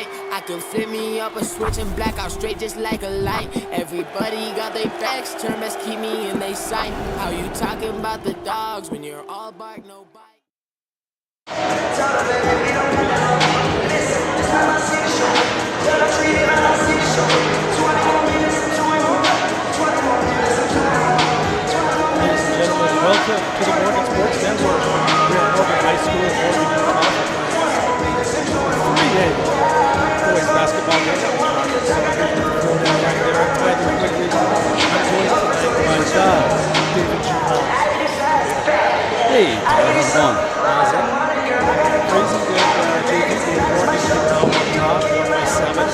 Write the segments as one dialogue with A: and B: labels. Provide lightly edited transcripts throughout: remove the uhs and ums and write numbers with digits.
A: night. I can flip me up a switch and black out straight just like a light. Everybody got their backs, turn best keep me in their sight. How you talking about the dogs when you're all bark, no bite?
B: Welcome to the Morgan Sports Network here at Morgan High School in Morgan, Utah. 3A boys basketball game. Right there. I'm Tyler Quigley. I'm joined tonight by David Hall.
C: Hey, how's it going?
B: Crazy good JV game. Morgan came out on top, 1-7.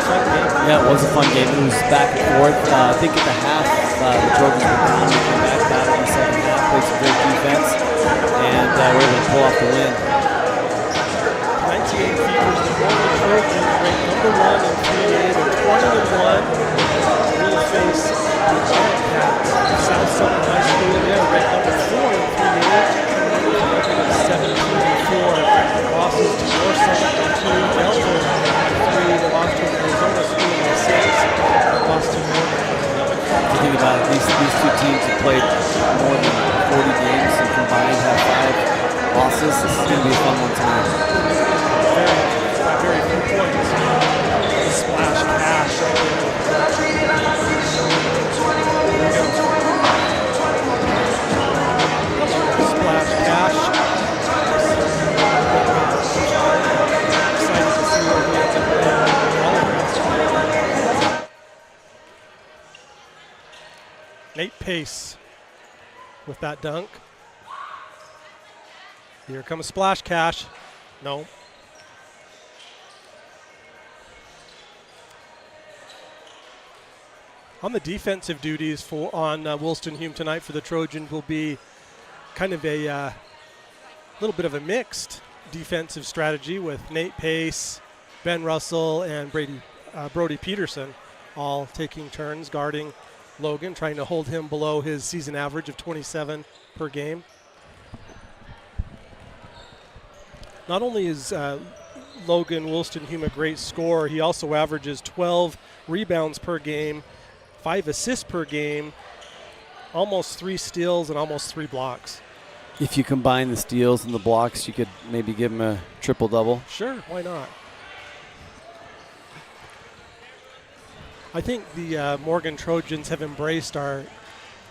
B: Fun game.
C: Yeah, it was a fun game. It was back and forth. I think at the half, the Trojans were down. We came back battle in the second half, played some great defense, and we were able to pull off the win.
B: 98 features the Morgan Trojans ranked number 1 in 3A. They're 20-1. Will face the Wildcats of South Summit High School. They're ranked number 4 in 3A. 17-4 losses to North Summit by 2. Delta by 3. They lost to Arizona School by 6. Lost to Morgan.
C: If you think about it, these two teams have played more than 40 games and combined have 5 losses. This is going to be a fun one tonight.
B: Very few points. Splash cash right there. Splash cash. Excited to see where he ends up playing. Nate Pace with that dunk. Here comes splash cash. No. On the defensive duties on Wilston Hume tonight for the Trojans will be kind of a little bit of a mixed defensive strategy with Nate Pace, Ben Russell, and Brody Peterson all taking turns guarding Logan, trying to hold him below his season average of 27 per game. Not only is Logan Wilston Hume a great scorer, he also averages 12 rebounds per game, 5 assists per game, almost 3 steals, and almost 3 blocks.
C: If you combine the steals and the blocks, you could maybe give him a triple-double.
B: Sure, why not? I think the Morgan Trojans have embraced our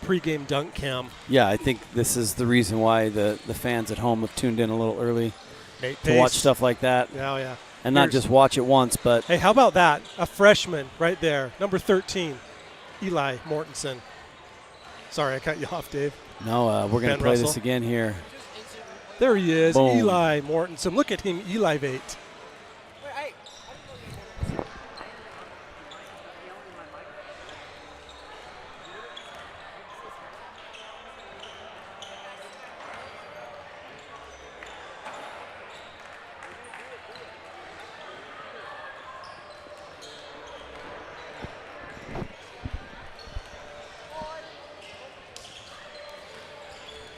B: pregame dunk cam.
C: Yeah, I think this is the reason why the fans at home have tuned in a little early to watch stuff like that.
B: Yeah, yeah.
C: And not just watch it once, but...
B: Hey, how about that? A freshman right there, number 13, Eli Mortensen. Sorry, I cut you off, Dave.
C: No, we're going to play this again here.
B: There he is,
C: Boom.
B: Eli Mortensen. Look at him elevate.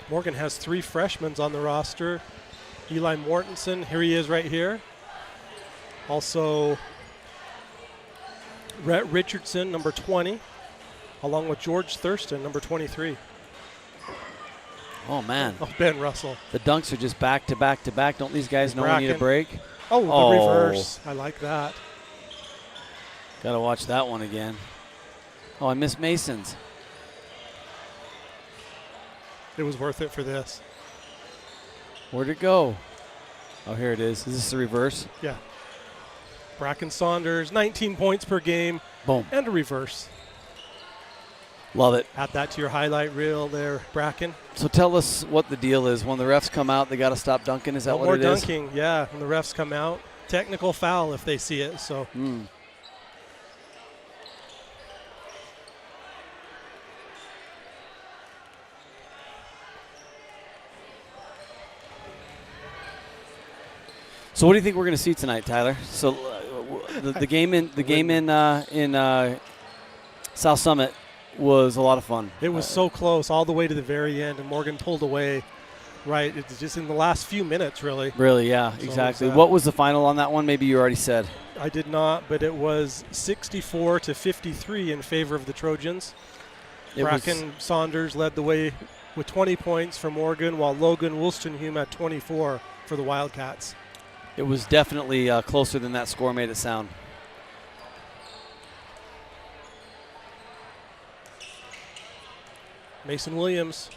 B: Morgan has 3 freshmen on the roster. Eli Mortensen, here he is right here. Also, Rhett Richardson, number 20, along with George Thurston, number 23.
C: Oh, man.
B: Oh, Ben Russell.
C: The dunks are just back to back to back. Don't these guys know when you need a break?
B: Oh, the reverse. I like that.
C: Got to watch that one again. Oh, I missed Mason's.
B: It was worth it for this.
C: Where'd it go? Oh, here it is. Is this the reverse?
B: Yeah. Bracken Saunders, 19 points per game.
C: Boom.
B: And a reverse.
C: Love it.
B: Add that to your highlight reel there, Bracken.
C: So tell us what the deal is. When the refs come out, they got to stop dunking. Is that what it is?
B: More dunking, yeah. When the refs come out, technical foul if they see it. So.
C: So what do you think we're going to see tonight, Tyler? So the game in South Summit was a lot of fun.
B: It was so close all the way to the very end, and Morgan pulled away Right, it's just in the last few minutes, really.
C: Really, yeah,
B: So
C: exactly. What was the final on that one? Maybe you already said.
B: I did not, but it was 64-53 in favor of the Trojans. Bracken Saunders led the way with 20 points for Morgan, while Logan Wolstenhume had 24 for the Wildcats.
C: It was definitely closer than that score made it sound.
B: Mason Williams,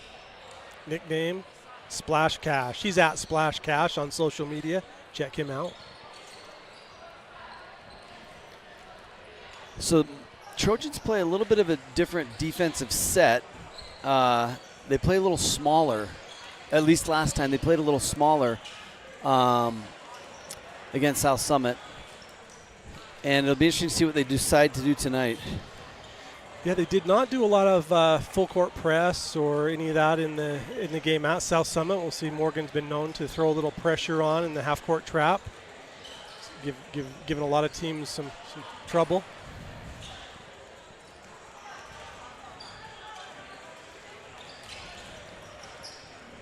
B: nickname Splash Cash. He's at Splash Cash on social media. Check him out.
C: So Trojans play a little bit of a different defensive set. They play a little smaller. At least last time they played a little smaller against South Summit. And it'll be interesting to see what they decide to do tonight.
B: Yeah, they did not do a lot of full court press or any of that in the game at South Summit. We'll see Morgan's been known to throw a little pressure on in the half court trap, giving a lot of teams some trouble.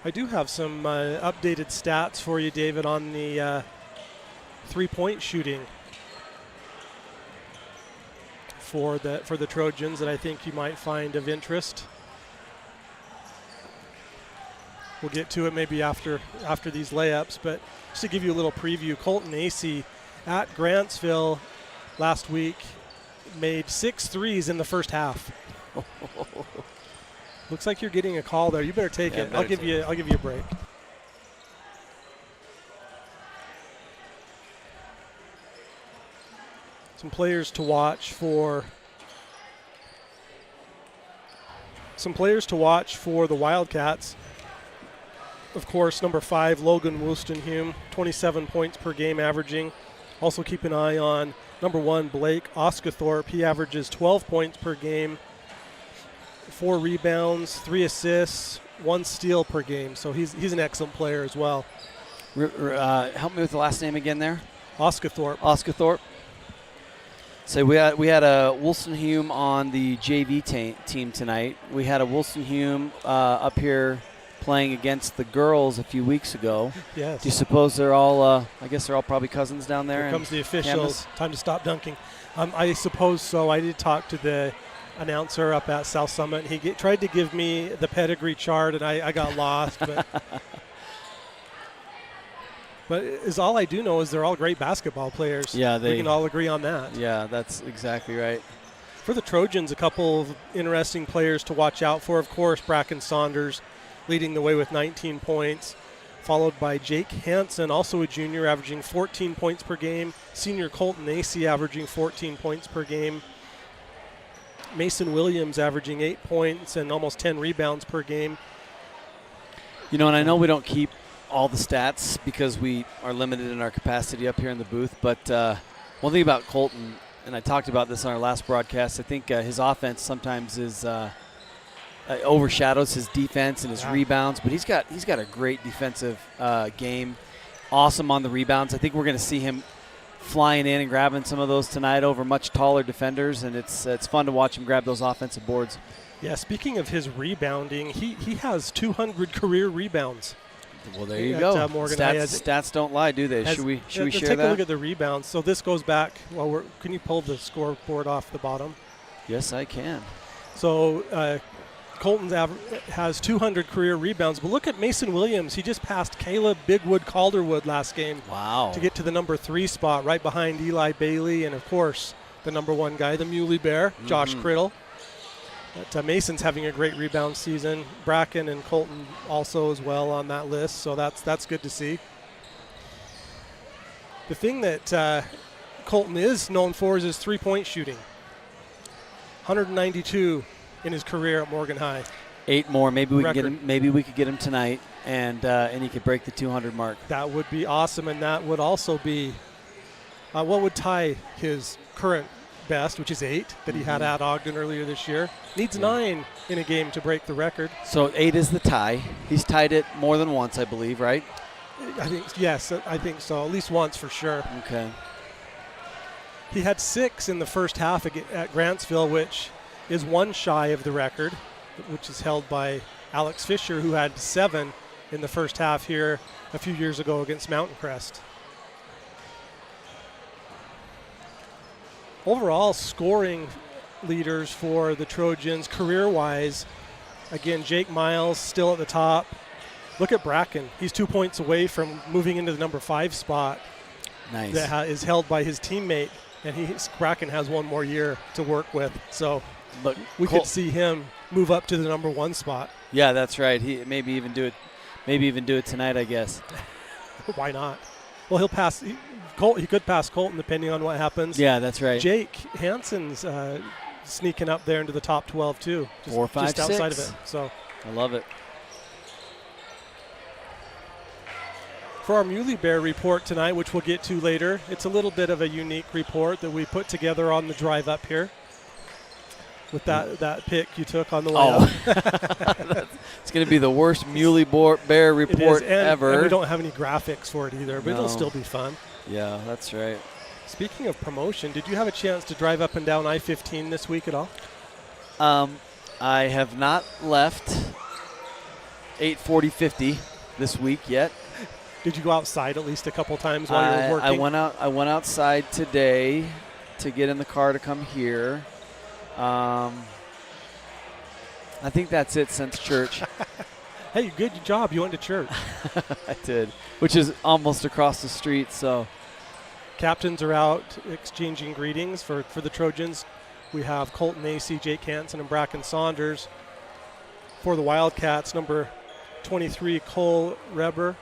B: I do have some updated stats for you, David, on the three-point shooting for the Trojans that I think you might find of interest. We'll get to it maybe after these layups, but just to give you a little preview, Colton Acey at Grantsville last week made 6 threes in the first half. Looks like you're getting a call there. You better take it. I'll give you a break. Some players to watch for the Wildcats. Of course, number 5, Logan Wolstenhume, 27 points per game averaging. Also keep an eye on number 1, Blake Oscathorpe. He averages 12 points per game, 4 rebounds, 3 assists, 1 steal per game. So he's an excellent player as well.
C: Help me with the last name again there.
B: Oscathorpe.
C: So we had a Wolstenhume on the JV team tonight. We had a Wolstenhume up here playing against the girls a few weeks ago.
B: Yes.
C: Do you suppose they're all? I guess they're all probably cousins down there.
B: Here comes the officials. Time to stop dunking. I suppose so. I did talk to the announcer up at South Summit. He tried to give me the pedigree chart, and I got lost. But is all I do know is they're all great basketball players.
C: Yeah,
B: we can all agree on that.
C: Yeah, that's exactly right.
B: For the Trojans, a couple of interesting players to watch out for. Of course, Bracken Saunders leading the way with 19 points, followed by Jake Hansen, also a junior, averaging 14 points per game. Senior Colton Acey averaging 14 points per game. Mason Williams averaging 8 points and almost 10 rebounds per game.
C: You know, and I know we don't keep all the stats because we are limited in our capacity up here in the booth, but one thing about Colton, and I talked about this on our last broadcast, I think his offense sometimes is overshadows his defense and his rebounds, but he's got a great defensive game. Awesome on the rebounds. I think we're going to see him flying in and grabbing some of those tonight over much taller defenders, and it's fun to watch him grab those offensive boards.
B: Yeah, speaking of his rebounding, he has 200 career rebounds.
C: Well, there you go. Stats don't lie, do they? Should we share
B: take
C: that?
B: Take a look at the rebounds. So this goes back. Well, can you pull the scoreboard off the bottom?
C: Yes, I can.
B: So Colton has 200 career rebounds. But look at Mason Williams. He just passed Caleb Bigwood Calderwood last game.
C: Wow.
B: To get to the number 3 spot, right behind Eli Bailey, and of course the number 1 guy, the Muley Bear, Josh Criddle. But Mason's having a great rebound season. Bracken and Colton also as well on that list, so that's good to see. The thing that Colton is known for is his three-point shooting. 192 in his career at Morgan High.
C: 8 more. Maybe we could get him tonight, and he could break the 200 mark.
B: That would be awesome, and that would also be what would tie his current best, which is 8 that he had at Ogden earlier this year. Needs 9 in a game to break the record.
C: So 8 is the tie. He's tied it more than once, I believe, right?
B: I think so. At least once for sure.
C: Okay.
B: He had 6 in the first half at Grantsville, which is 1 shy of the record, which is held by Alex Fisher, who had 7 in the first half here a few years ago against Mountain Crest. Overall scoring leaders for the Trojans career-wise, again, Jake Miles still at the top. Look at Bracken. He's 2 points away from moving into the number 5 spot.
C: Nice.
B: That is held by his teammate, and Bracken has one more year to work with. So
C: But
B: we could see him move up to the number 1 spot.
C: Yeah, that's right. He maybe even do it tonight, I guess.
B: Why not? Well, he'll pass. He could pass Colton depending on what happens.
C: Yeah, that's right.
B: Jake Hansen's sneaking up there into the top 12 too.
C: 4, 5,
B: just outside
C: 6.
B: of it. So
C: I love it.
B: for our Muley Bear report tonight, which we'll get to later, it's a little bit of a unique report that we put together on the drive up here with that pick you took on the way up.
C: It's going to be the worst Muley Bear report ever.
B: And we don't have any graphics for it either, but it'll still be fun.
C: Yeah, that's right.
B: Speaking of promotion, did you have a chance to drive up and down I-15 this week at all?
C: I have not left 840-50 this week yet.
B: Did you go outside at least a couple times while you were working?
C: I went outside today to get in the car to come here. I think that's it since church.
B: Hey, good job. You went to church.
C: I did, which is almost across the street. So
B: captains are out exchanging greetings for the Trojans. We have Colton Acey, Jake Hansen, and Bracken Saunders. For the Wildcats, number 23, Cole Reber.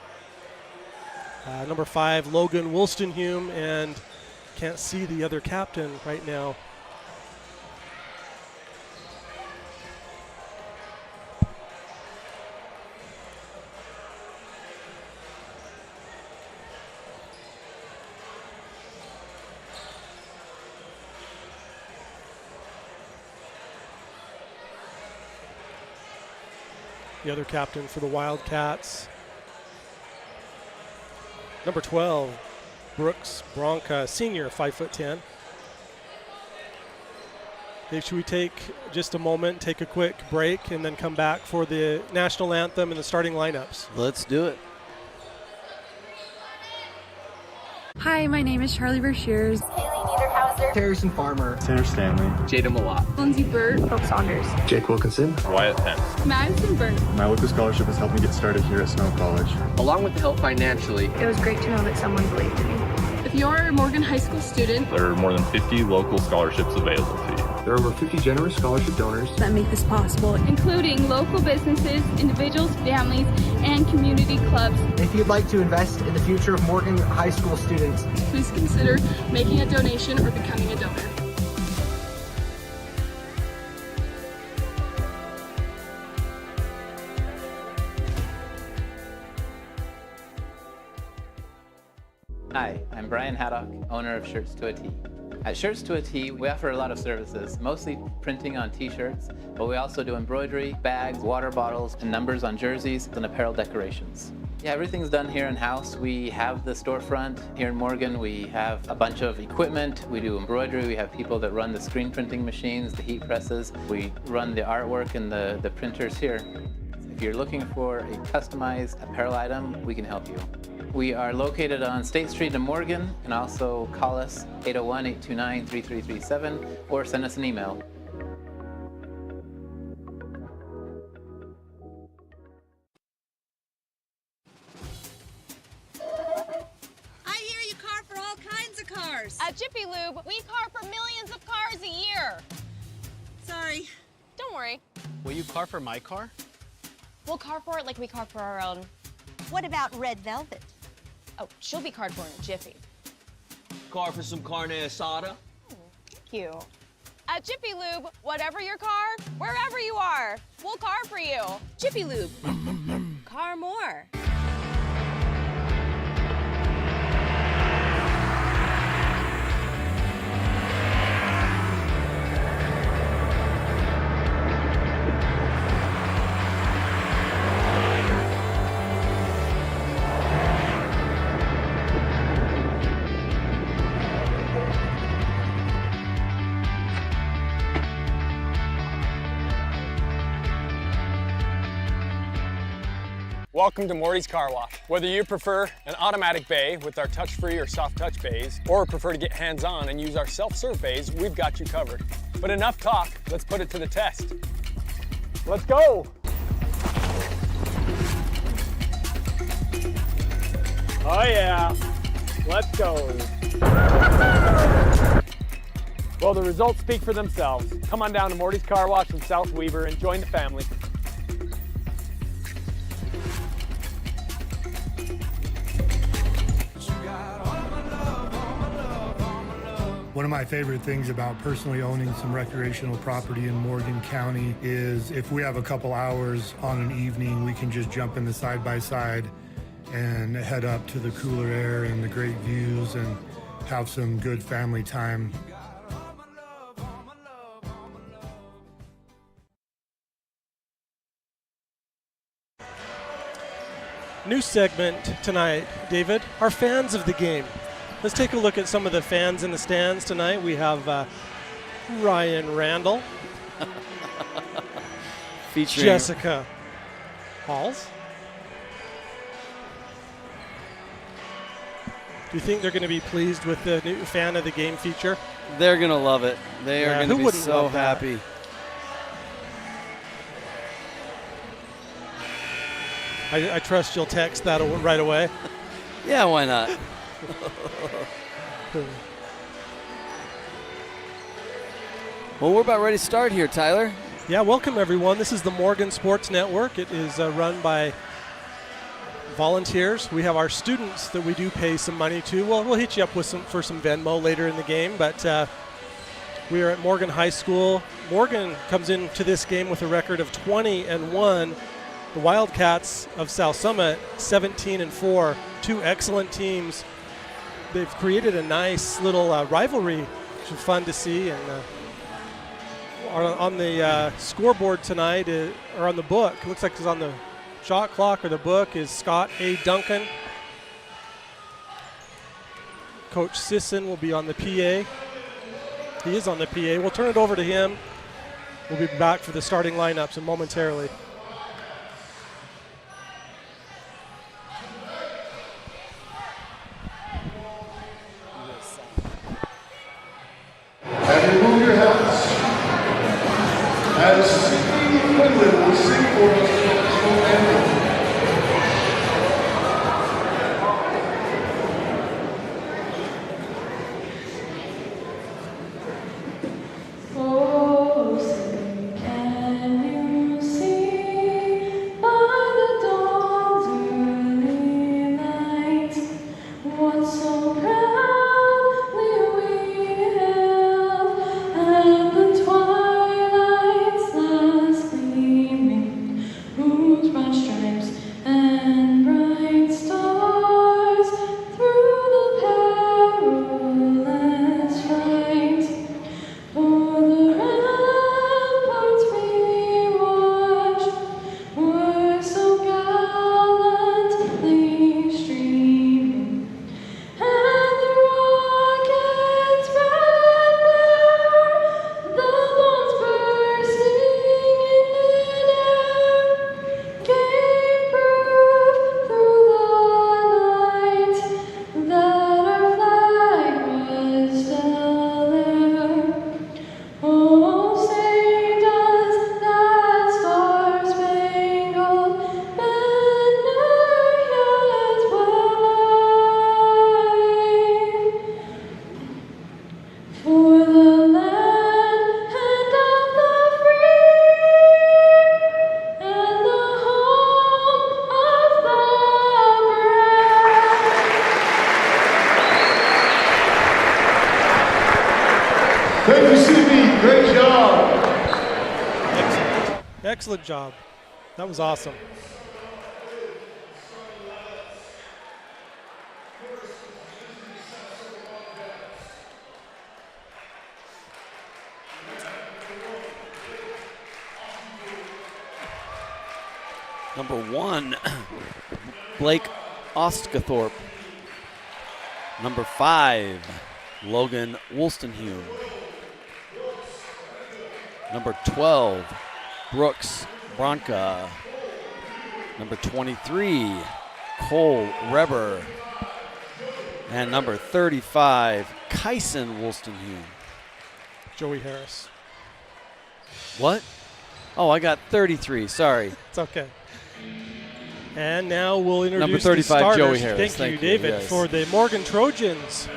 B: Number 5, Logan Wolstenhume, and can't see the other captain right now. The other captain for the Wildcats, number 12, Brooks Bronca, senior, 5'10". Dave, should we take just a moment, take a quick break, and then come back for the national anthem and the starting lineups?
C: Let's do it.
D: Hi, my name is Charlie Verscheers.
E: Harrison Farmer.
F: Tanner Stanley.
E: Jada Malott.
D: Lindsay Bird. Hope Saunders.
F: Jake Wilkinson.
G: Wyatt Penn.
D: Madison Burnham.
F: My local scholarship has helped me get started here at Snow College.
E: Along with the help financially,
D: It was great to know that someone believed in me. If you're a Morgan High School student,
G: There are more than 50 local scholarships available to you.
F: There are over 50 generous scholarship donors.
D: that make this possible,
H: including local businesses, individuals, families, and community clubs.
E: if you'd like to invest in the future of Morgan High School students,
H: Please consider making a donation or becoming a donor.
I: Hi, I'm Brian Haddock, owner of Shirts to a Tee. At Shirts to a Tee, we offer a lot of services, mostly printing on t-shirts, but we also do embroidery, bags, water bottles, and numbers on jerseys and apparel decorations. Yeah, everything's done here in-house. We have the storefront here in Morgan. We have a bunch of equipment. We do embroidery. We have people that run the screen printing machines, the heat presses. We run the artwork and the printers here. If you're looking for a customized apparel item, we can help you. We are located on State Street in Morgan. You can also call us 801-829-3337 or send us an email.
J: I hear you car for all kinds of cars.
K: At Jiffy Lube, we car for millions of cars a year.
J: Sorry.
K: Don't worry.
L: Will you car for my car?
K: We'll car for it like we car for our own.
J: What about red velvet?
K: Oh, she'll be carred for in a jiffy.
L: Car for some carne asada?
K: Thank you. At Jiffy Lube, whatever your car, wherever you are, we'll car for you.
J: Jiffy Lube. Car more.
M: Welcome to Morty's Car Wash. Whether you prefer an automatic bay with our touch-free or soft touch bays, or prefer to get hands-on and use our self-serve bays, we've got you covered. But enough talk, let's put it to the test. Let's go! Oh yeah, let's go. Well, the results speak for themselves. Come on down to Morty's Car Wash in South Weaver and join the family.
N: One of my favorite things about personally owning some recreational property in Morgan County is if we have a couple hours on an evening, we can just jump in the side-by-side and head up to the cooler air and the great views and have some good family time.
B: New segment tonight, David, our fans of the game. Let's take a look at some of the fans in the stands tonight. We have Ryan Randall,
C: featuring
B: Jessica Halls. Do you think they're going to be pleased with the new fan of the game feature?
C: They're going to love it. They are going to be so happy.
B: I trust you'll text that right away.
C: Yeah, why not? Well, we're about ready to start here, Tyler.
B: Yeah, welcome everyone. This is the Morgan Sports Network. It is run by volunteers. We have our students that we do pay some money to. Well, we'll hit you up with for some Venmo later in the game, but we are at Morgan High School. Morgan comes into this game with a record of 20-1. The Wildcats of South Summit, 17-4. Two excellent teams. They've created a nice little rivalry, which is fun to see. And on the scoreboard tonight, or on the book, it looks like it's on the shot clock or the book, is Scott A. Duncan. Coach Sisson will be on the PA. He is on the PA. We'll turn it over to him. We'll be back for the starting lineups momentarily.
O: Remove your hats. As Sydney Quinlan will sing for us the national anthem.
P: Oh, say, can you see by the dawn's early light what so proudly we hailed at the twilight's last gleaming, whose broad stripes and bright stars through the perilous fight for the ramparts we watched were so gallantly streaming, and the rockets red glare, the bombs bursting in midair, gave proof through the night that our flag was still there. Oh, say does that star-spangled banner yet wave for the land of the free and the home of the brave?
O: Thank you, Sydney. Great job.
B: Excellent job. That was awesome.
C: Number 1, Blake Ostgathorpe. Number 5, Logan Wolstenhume. Number 12, Brooks Bronca. Number 23, Cole Reber. And number 35, Kyson Wolstenhume.
B: Joey Harris.
C: What? Oh, I got 33. Sorry.
B: It's okay. And now we'll introduce
C: number 35,
B: the starters.
C: Joey Harris.
B: Thank you, David, yes. For the Morgan Trojans,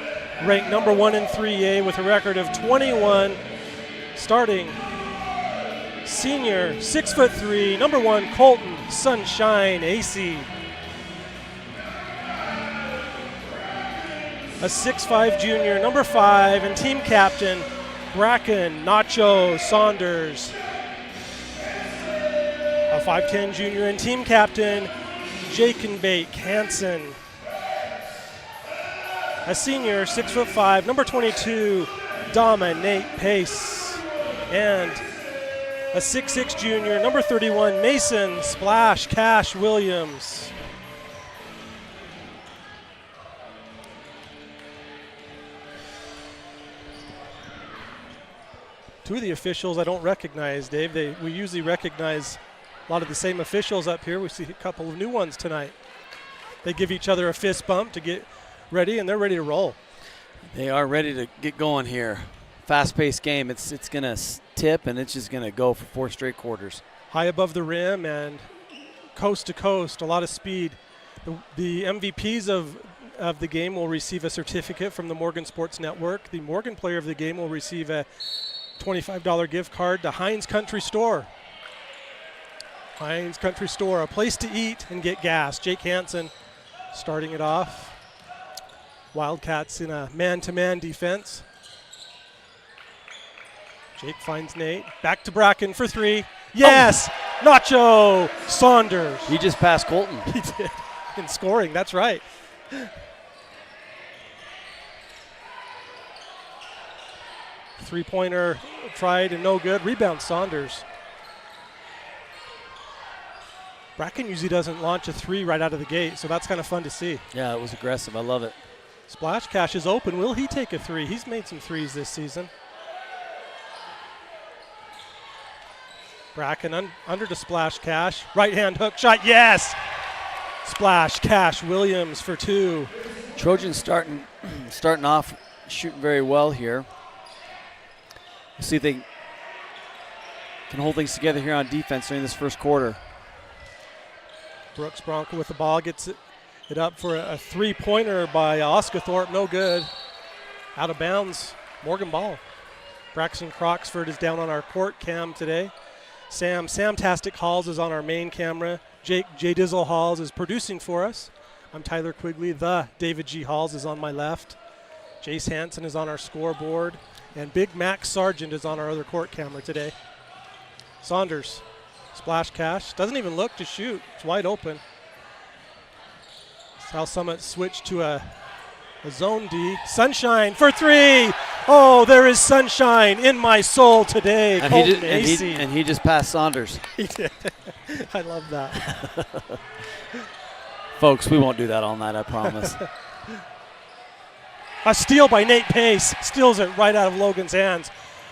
B: ranked number 1 in 3A with a record of 21. Starting senior, 6'3", number 1, Colton Sunshine AC. A 6'5" junior, number 5, and team captain, Bracken Nacho Saunders. A 5'10" junior and team captain, Jakenbake Hansen. A senior, 6'5", number 22, Dominic Pace. And a 6'6" junior, number 31, Mason Splash Cash Williams. Two of the officials I don't recognize, Dave. We usually recognize a lot of the same officials up here. We see a couple of new ones tonight. They give each other a fist bump to get ready, and they're ready to roll.
C: They are ready to get going here. Fast-paced game. It's going to tip, and it's just going to go for 4 straight quarters.
B: High above the rim and coast to coast, a lot of speed. The MVPs of the game will receive a certificate from the Morgan Sports Network. The Morgan player of the game will receive a $25 gift card to Heinz Country Store. Heinz Country Store, a place to eat and get gas. Jake Hansen starting it off. Wildcats in a man-to-man defense. Jake finds Nate. Back to Bracken for 3. Yes! Oh. Nacho Saunders.
C: He just passed Colton.
B: He did. In scoring, that's right. Three-pointer tried and no good. Rebound Saunders. Bracken usually doesn't launch a 3 right out of the gate, so that's kind of fun to see.
C: Yeah, it was aggressive. I love it.
B: Splash Cash is open. Will he take a 3? He's made some 3s this season. Bracken under to Splash Cash. Right-hand hook shot, yes! Splash Cash Williams for 2.
C: Trojans starting off shooting very well here. We'll see if they can hold things together here on defense during this first quarter.
B: Brooks Bronco with the ball, gets it up for a 3-pointer by Oscathorpe, no good. Out of bounds, Morgan ball. Braxton Croxford is down on our court cam today. Sam-tastic Halls is on our main camera. J. Dizzle Halls is producing for us. I'm Tyler Quigley. The David G. Halls is on my left. Jace Hansen is on our scoreboard. And Big Max Sargent is on our other court camera today. Saunders, Splash Cash. Doesn't even look to shoot. It's wide open. South Summit switched to a zone D. Sunshine for 3. Oh, there is sunshine in my soul today.
C: And he just passed Saunders.
B: He did. I love that.
C: Folks, we won't do that all night, I promise.
B: A steal by Nate Pace. Steals it right out of Logan's hands.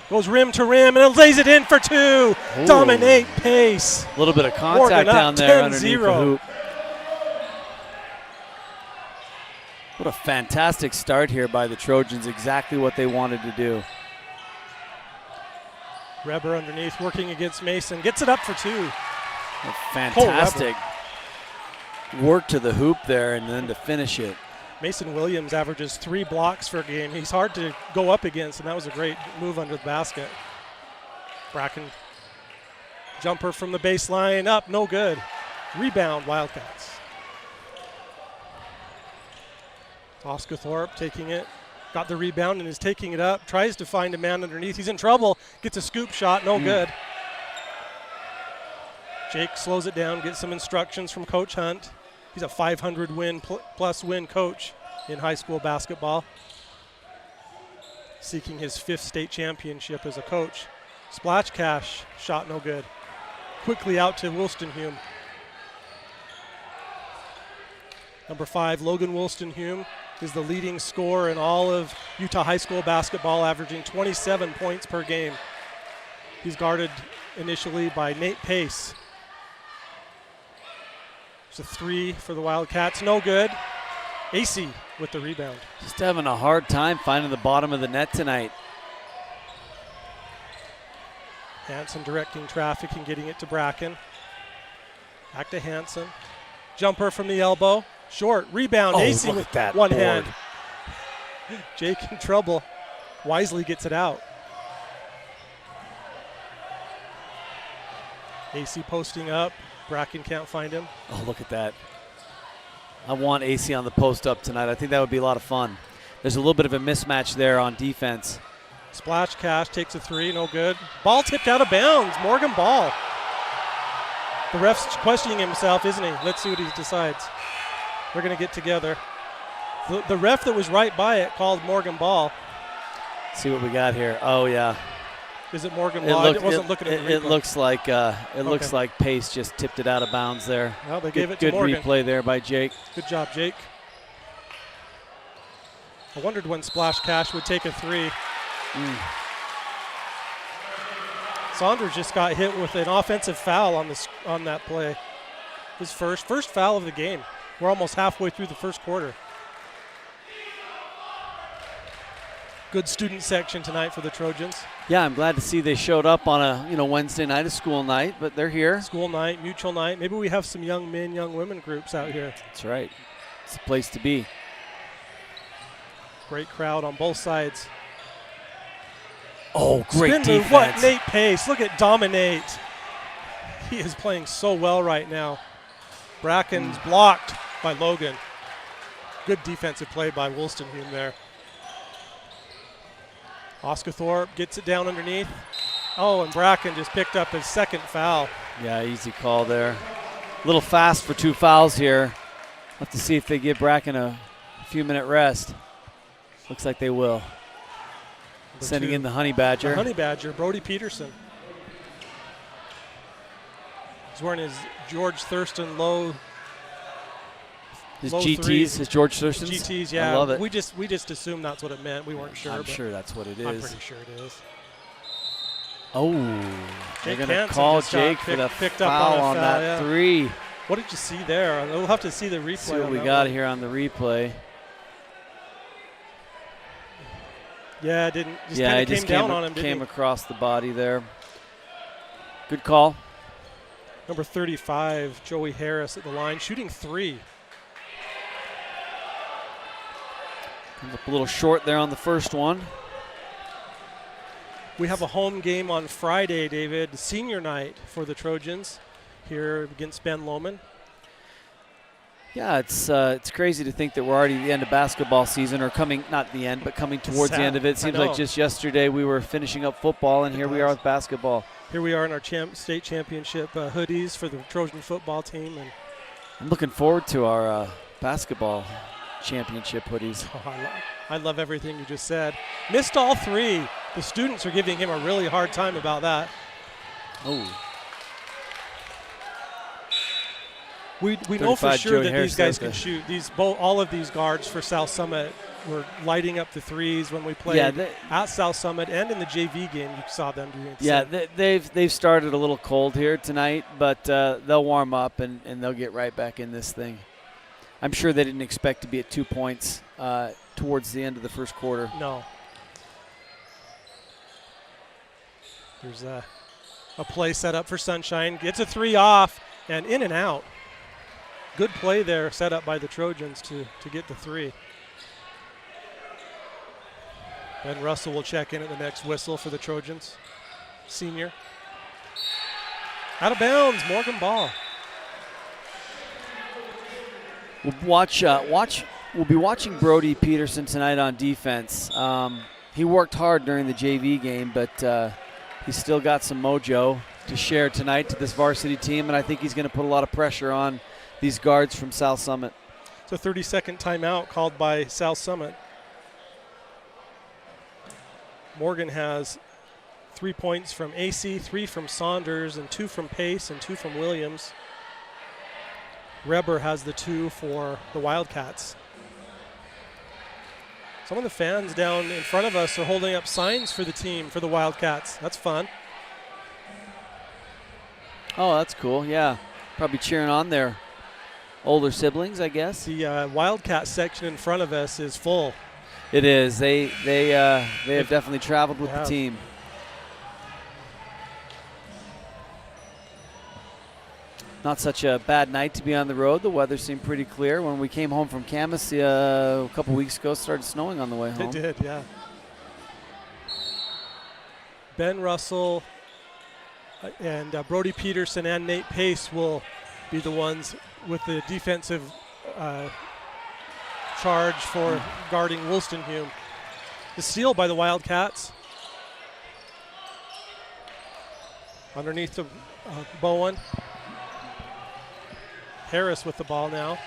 B: Goes rim to rim and lays it in for 2. Ooh. Dominate Pace.
C: A little bit of contact down there underneath the hoop. What a fantastic start here by the Trojans. Exactly what they wanted to do.
B: Reber underneath working against Mason. Gets it up for 2.
C: A fantastic work to the hoop there and then to finish it.
B: Mason Williams averages 3 blocks per game. He's hard to go up against, and that was a great move under the basket. Bracken, jumper from the baseline, up, no good. Rebound, Wildcats. Oscathorpe taking it, got the rebound and is taking it up, tries to find a man underneath. He's in trouble, gets a scoop shot, no good. Jake slows it down, gets some instructions from Coach Hunt. He's a 500 plus win coach in high school basketball. Seeking his 5th state championship as a coach. Splash Cash, shot no good. Quickly out to Wolstenhume. Number 5, Logan Wolstenhume is the leading scorer in all of Utah high school basketball, averaging 27 points per game. He's guarded initially by Nate Pace. It's a 3 for the Wildcats. No good. AC with the rebound.
C: Just having a hard time finding the bottom of the net tonight.
B: Hansen directing traffic and getting it to Bracken. Back to Hansen. Jumper from the elbow. Short. Rebound.
C: Oh,
B: AC
C: look
B: with
C: at that
B: one
C: board.
B: hand. Jake in trouble. Wisely gets it out. AC posting up. Bracken can't find him.
C: Oh, look at that. I want AC on the post up tonight. I think that would be a lot of fun. There's a little bit of a mismatch there on defense.
B: Splash Cash takes a 3, no good. Ball tipped out of bounds. Morgan ball. The ref's questioning himself, isn't he? Let's see what he decides. They're going to get together. The ref that was right by it called Morgan ball.
C: See what we got here. Oh, yeah.
B: Is it Morgan ball? I wasn't looking at the
C: It
B: replay.
C: looks like Pace just tipped it out of bounds there.
B: Well, they gave it to
C: Good
B: Morgan.
C: replay there by Jake.
B: Good job, Jake. I wondered when Splash Cash would take a 3. Saunders just got hit with an offensive foul on that play. His first foul of the game. We're almost halfway through the first quarter. Good student section tonight for the Trojans.
C: Yeah, I'm glad to see they showed up on a Wednesday night, a school night, but they're here.
B: School night, mutual night. Maybe we have some young men, young women groups out here.
C: That's right. It's a place to be.
B: Great crowd on both sides.
C: Oh, great
B: Spin
C: defense.
B: move. What? Nate Pace. Look at Dominate. He is playing so well right now. Bracken's blocked by Logan. Good defensive play by Woolstenhume there. Oscar Thorpe gets it down underneath. Oh, and Bracken just picked up his second foul.
C: Yeah, easy call there. A little fast for 2 fouls here. We'll have to see if they give Bracken a few-minute rest. Looks like they will. Sending in the Honey Badger.
B: The Honey Badger, Brody Peterson. He's wearing his George Thurston low.
C: His
B: low
C: GTs,
B: threes.
C: his George Thurston's.
B: GTs, yeah.
C: I love it.
B: We just assumed that's what it meant. We weren't sure.
C: I'm
B: but
C: sure that's what it is.
B: I'm pretty sure it is.
C: Oh, they're
B: Jake
C: going to
B: Hansen
C: call
B: just got
C: Jake for the
B: picked up
C: foul
B: on
C: on that
B: yeah.
C: 3.
B: What did you see there? We'll have to see the replay.
C: See what
B: on
C: we
B: that
C: got
B: one.
C: here on the replay.
B: Yeah, it didn't. Just
C: Yeah,
B: kind
C: it
B: of came
C: just
B: down on him.
C: came
B: Didn't he?
C: across the body there. Good call.
B: Number 35, Joey Harris at the line, shooting 3.
C: Comes up a little short there on the first one.
B: We have a home game on Friday, David, senior night for the Trojans here against Ben Lomond.
C: Yeah, it's crazy to think that we're already at the end of basketball season, or coming, not the end, but coming towards the end of it. Seems like just yesterday we were finishing up football, and here we are with basketball.
B: Here we are in our state championship hoodies for the Trojan football team. And
C: I'm looking forward to our basketball championship hoodies.
B: Oh, I love everything you just said. Missed all 3. The students are giving him a really hard time about that.
C: Oh.
B: We know for sure that
C: Harris
B: these guys can shoot. All of these guards for South Summit were lighting up the threes when we played at South Summit, and in the JV game you saw them doing it.
C: Yeah, they've started a little cold here tonight, but they'll warm up and they'll get right back in this thing. I'm sure they didn't expect to be at 2 points towards the end of the first quarter.
B: No. There's a play set up for Sunshine. Gets a 3 off and in and out. Good play there set up by the Trojans to get the 3. Ben Russell will check in at the next whistle for the Trojans. Senior. Out of bounds, Morgan ball.
C: We'll be watching Brody Peterson tonight on defense. He worked hard during the JV game, but he's still got some mojo to share tonight to this varsity team, and I think he's going to put a lot of pressure on these guards from South Summit.
B: It's a 30-second timeout called by South Summit. Morgan has 3 points from AC, 3 from Saunders, and 2 from Pace, and 2 from Williams. Reber has the 2 for the Wildcats. Some of the fans down in front of us are holding up signs for the team, for the Wildcats. That's fun.
C: Oh, that's cool, yeah. Probably cheering on their older siblings, I guess.
B: The Wildcat section in front of us is full.
C: It is. They have definitely traveled with the team. Not such a bad night to be on the road. The weather seemed pretty clear. When we came home from Camas a couple weeks ago, it started snowing on the way home.
B: It did, yeah. Ben Russell and Brody Peterson and Nate Pace will be the ones with the defensive charge for guarding Wolstenholme. The steal by the Wildcats. Underneath the Bowen. Harris with the ball now.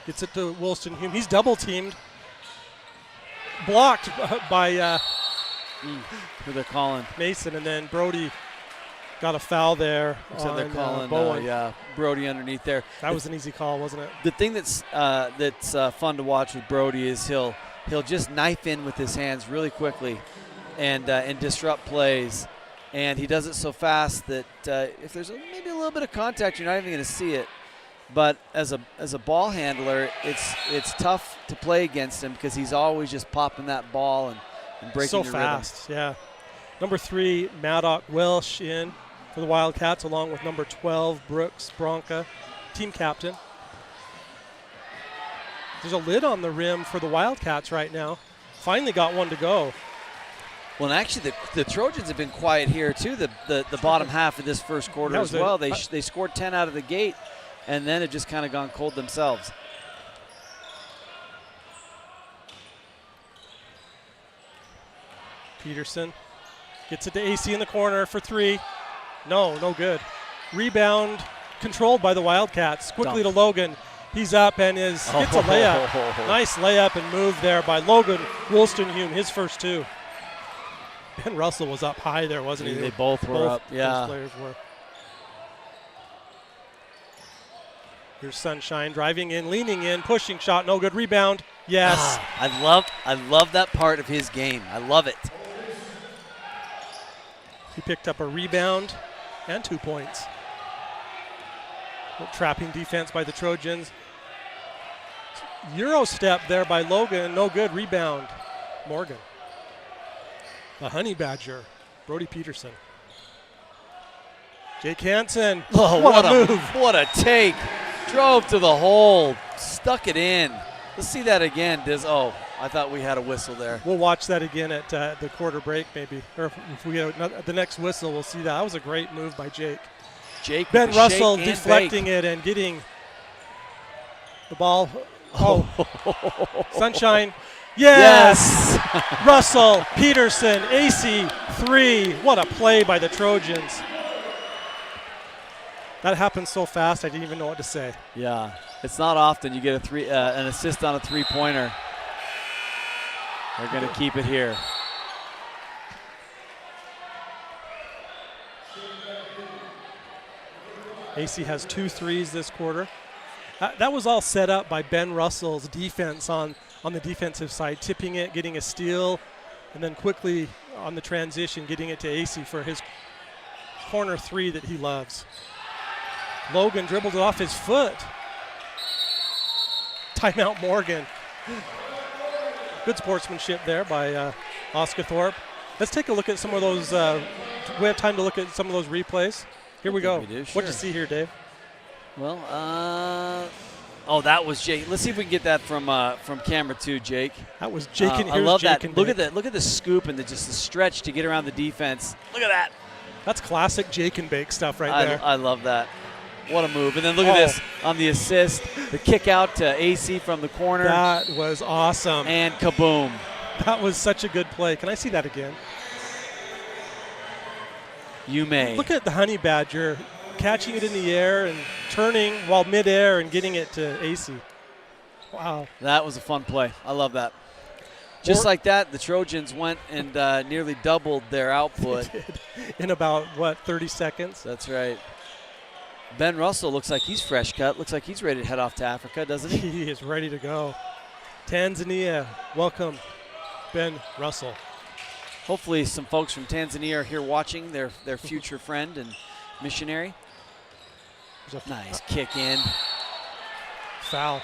B: Gets it to Wolstenholme. He's double teamed. Blocked by
C: who they're calling?
B: Mason, and then Brody got a foul there.
C: So they're calling
B: Bowen.
C: Brody underneath there.
B: That was an easy call, wasn't it?
C: The thing that's fun to watch with Brody is he'll just knife in with his hands really quickly and disrupt plays. And he does it so fast that if there's maybe a little bit of contact, you're not even going to see it. But as a ball handler, it's tough to play against him because he's always just popping that ball and breaking
B: so
C: the
B: fast, yeah. Number 3, Maddock Welsh in for the Wildcats, along with number 12, Brooks Bronca, team captain. There's a lid on the rim for the Wildcats right now. Finally got one to go.
C: Well, and actually, the Trojans have been quiet here, too, the bottom half of this first quarter as well. They scored 10 out of the gate, and then have just kind of gone cold themselves.
B: Peterson gets it to AC in the corner for 3. No good. Rebound controlled by the Wildcats. Quickly to Logan. He's up and gets a layup. Nice layup and move there by Logan Wolstenholme, his first 2. Ben Russell was up high there, wasn't he?
C: They both were up, yeah.
B: Both players were. Here's Sunshine driving in, leaning in, pushing shot, no good. Rebound, yes.
C: I love that part of his game. I love it.
B: He picked up a rebound and 2 points. Trapping defense by the Trojans. Euro step there by Logan, no good. Rebound, Morgan. The Honey Badger, Brody Peterson. Jake Hansen.
C: Oh, what a move. What a take. Drove to the hole, stuck it in. Let's see that again, Diz. Oh, I thought we had a whistle there.
B: We'll watch that again at the quarter break maybe. Or if we get the next whistle, we'll see that. That was a great move by Jake. Ben Russell deflecting it and getting the ball. Oh, Sunshine. Yes! Russell, Peterson, AC, 3. What a play by the Trojans. That happened so fast, I didn't even know what to say.
C: Yeah, it's not often you get an assist on a three-pointer. They're going to keep it here.
B: AC has 2 threes this quarter. That was all set up by Ben Russell's defense on the defensive side, tipping it, getting a steal, and then quickly on the transition, getting it to AC for his corner 3 that he loves. Logan dribbled it off his foot. Timeout Morgan. Good sportsmanship there by Oscar Thorpe. Let's take a look at some of those. We have time to look at some of those replays. Here we go.
C: Sure.
B: What do you see here, Dave?
C: Well, that was Jake. Let's see if we can get that from camera 2, Jake.
B: That was Jake and
C: I love
B: Jake
C: that. Look at that. Look at the scoop and just the stretch to get around the defense. Look at that.
B: That's classic Jake and Bake stuff right there.
C: I love that. What a move. And then look at this on the assist. The kick out to AC from the corner.
B: That was awesome.
C: And kaboom.
B: That was such a good play. Can I see that again?
C: You may.
B: Look at the Honey Badger catching it in the air and turning while midair and getting it to AC. Wow.
C: That was a fun play. I love that. Just like that, the Trojans went and nearly doubled their output.
B: They did. In about, 30 seconds?
C: That's right. Ben Russell looks like he's fresh cut. Looks like he's ready to head off to Africa, doesn't he?
B: He is ready to go. Tanzania, welcome Ben Russell.
C: Hopefully some folks from Tanzania are here watching, their future friend and missionary. Nice kick in.
B: foul.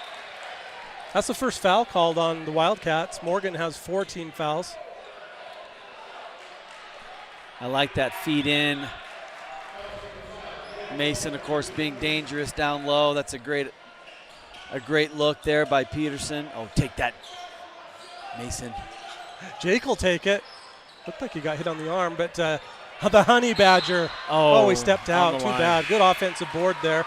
B: That's the first foul called on the Wildcats. Morgan has 14 fouls.
C: I like that feed in. Mason, of course, being dangerous down low. That's a great look there by Peterson. Oh, take that, Mason.
B: Jake will take it. Looked like he got hit on the arm, but the Honey Badger.
C: Oh,
B: he stepped out. Too
C: line.
B: bad. Good offensive board there.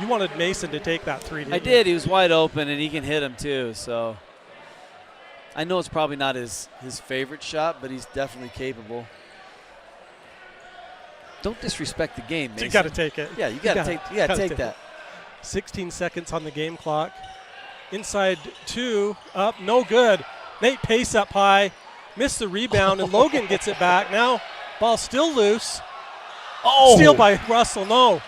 B: You wanted Mason to take that three, didn't
C: I
B: you?
C: did. He was wide open, and he can hit him too. So I know it's probably not his favorite shot, but he's definitely capable. Don't disrespect the game, Mason.
B: You got to take it.
C: Yeah, you got to take that.
B: 16 seconds on the game clock. Inside 2, up, no good. Nate Pace up high, missed the rebound, and Logan gets it back. Now, ball still loose.
C: Oh!
B: Steal by Russell, no.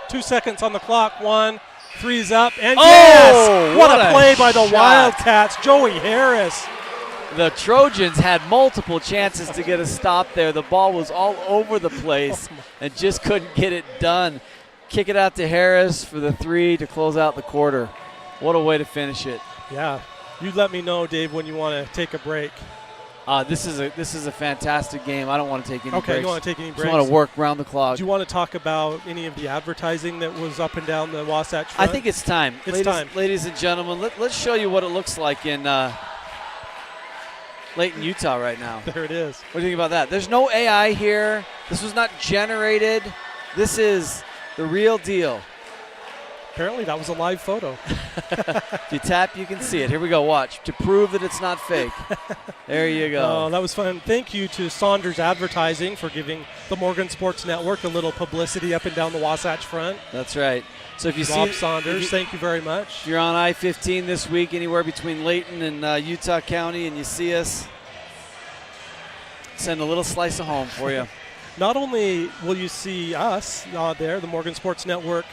B: 2 seconds on the clock, 1, 3's up, and yes! What a play by the Wildcats, Joey Harris.
C: The Trojans had multiple chances to get a stop there. The ball was all over the place and just couldn't get it done. Kick it out to Harris for the 3 to close out the quarter. What a way to finish it.
B: Yeah. You let me know, Dave, when you want to take a break.
C: This is a fantastic game. I don't want to take any breaks.
B: Okay, you don't want to take any breaks.
C: I want to work around the clock.
B: Do you want to talk about any of the advertising that was up and down the Wasatch front?
C: I think it's time. Ladies and gentlemen, let's show you what it looks like in Layton, Utah right now.
B: There it is.
C: What do you think about that? There's no AI here. This was not generated. This is the real deal.
B: Apparently that was a live photo.
C: If you tap, you can see it. Here we go. Watch. To prove that it's not fake. There you go.
B: Oh, that was fun. Thank you to Saunders Advertising for giving the Morgan Sports Network a little publicity up and down the Wasatch front.
C: That's right. So if you
B: Rob
C: see
B: Saunders, thank you very much.
C: If you're on I-15 this week, anywhere between Layton and Utah County, and you see us, send a little slice of home for you.
B: Not only will you see us there, the Morgan Sports Network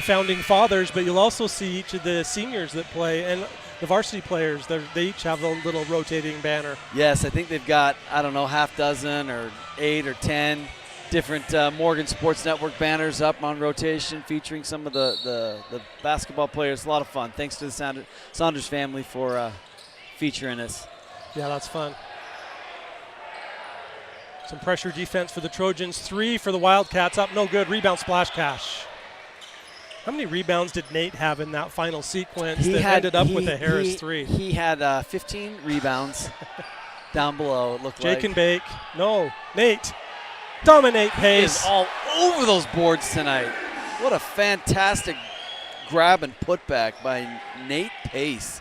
B: founding fathers, but you'll also see each of the seniors that play and the varsity players. They each have a little rotating banner.
C: Yes, I think they've got, I don't know, half dozen or 8 or 10 different Morgan Sports Network banners up on rotation featuring some of the basketball players. A lot of fun. Thanks to the Saunders family for featuring us.
B: Yeah, that's fun. Some pressure defense for the Trojans. 3 for the Wildcats. Up, no good. Rebound, splash, cash. How many rebounds did Nate have in that final sequence ended up with a Harris 3?
C: He had 15 rebounds down below, it looked like.
B: Jake and Bake. No. Nate. Dominate pace.
C: He is all over those boards tonight. What a fantastic grab and putback by Nate Pace.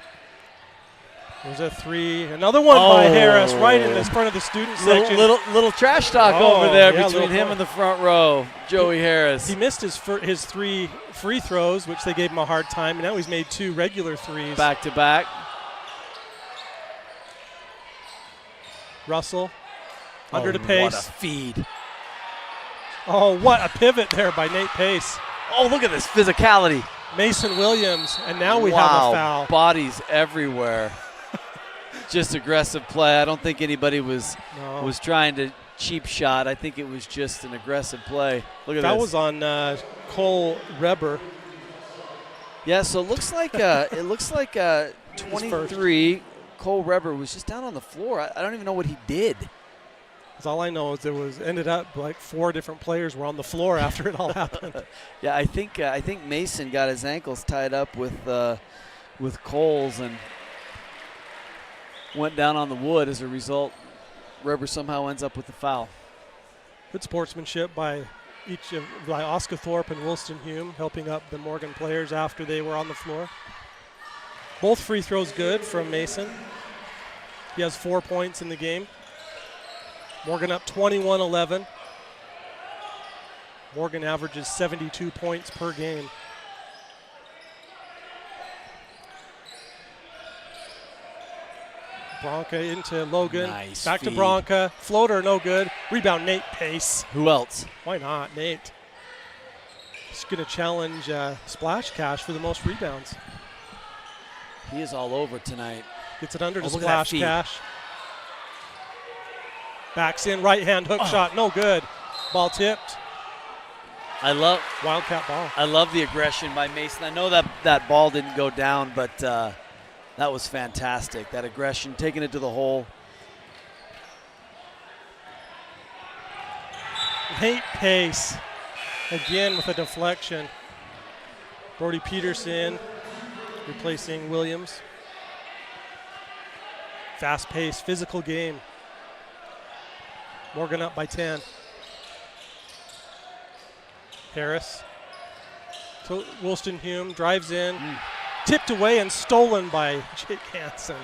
B: There's a 3. Another one by Harris right in the front of the student section.
C: Little trash talk over there between him and the front row. Joey Harris.
B: He missed his 3 free throws, which they gave him a hard time, and now he's made 2 regular 3s.
C: Back to back.
B: Russell under the pace.
C: What a feed.
B: Oh, what a pivot there by Nate Pace.
C: Oh, look at this physicality.
B: Mason Williams, and now we have a foul.
C: Bodies everywhere. Just aggressive play. I don't think anybody was trying to cheap shot. I think it was just an aggressive play. Look at
B: that. That
C: this.
B: was on Cole Reber.
C: Yeah, so it looks like 23. Cole Reber was just down on the floor. I don't even know what he did.
B: All I know is ended up like 4 different players were on the floor after it all happened.
C: Yeah, I think Mason got his ankles tied up with Cole's and went down on the wood. As a result, Reber somehow ends up with the foul.
B: Good sportsmanship by Oscar Thorpe and Wilston Hume, helping up the Morgan players after they were on the floor. Both free throws good from Mason. He has 4 points in the game. Morgan up 21-11. Morgan averages 72 points per game. Bronca into Logan.
C: Nice
B: back
C: feed.
B: to Bronca. Floater, no good. Rebound, Nate Pace.
C: Who else?
B: Why not, Nate? He's going to challenge Splash Cash for the most rebounds.
C: He is all over tonight.
B: Gets it under to
C: look at that
B: Splash
C: feed.
B: Cash. Backs in, right hand hook shot, no good. Ball tipped.
C: I love
B: Wildcat ball.
C: I love the aggression by Mason. I know that ball didn't go down, but that was fantastic. That aggression, taking it to the hole.
B: Nate Pace, again with a deflection. Brody Peterson replacing Williams. Fast-paced, physical game. Morgan up by 10. Harris to Woolston-Hume, drives in, tipped away and stolen by Jake Hansen.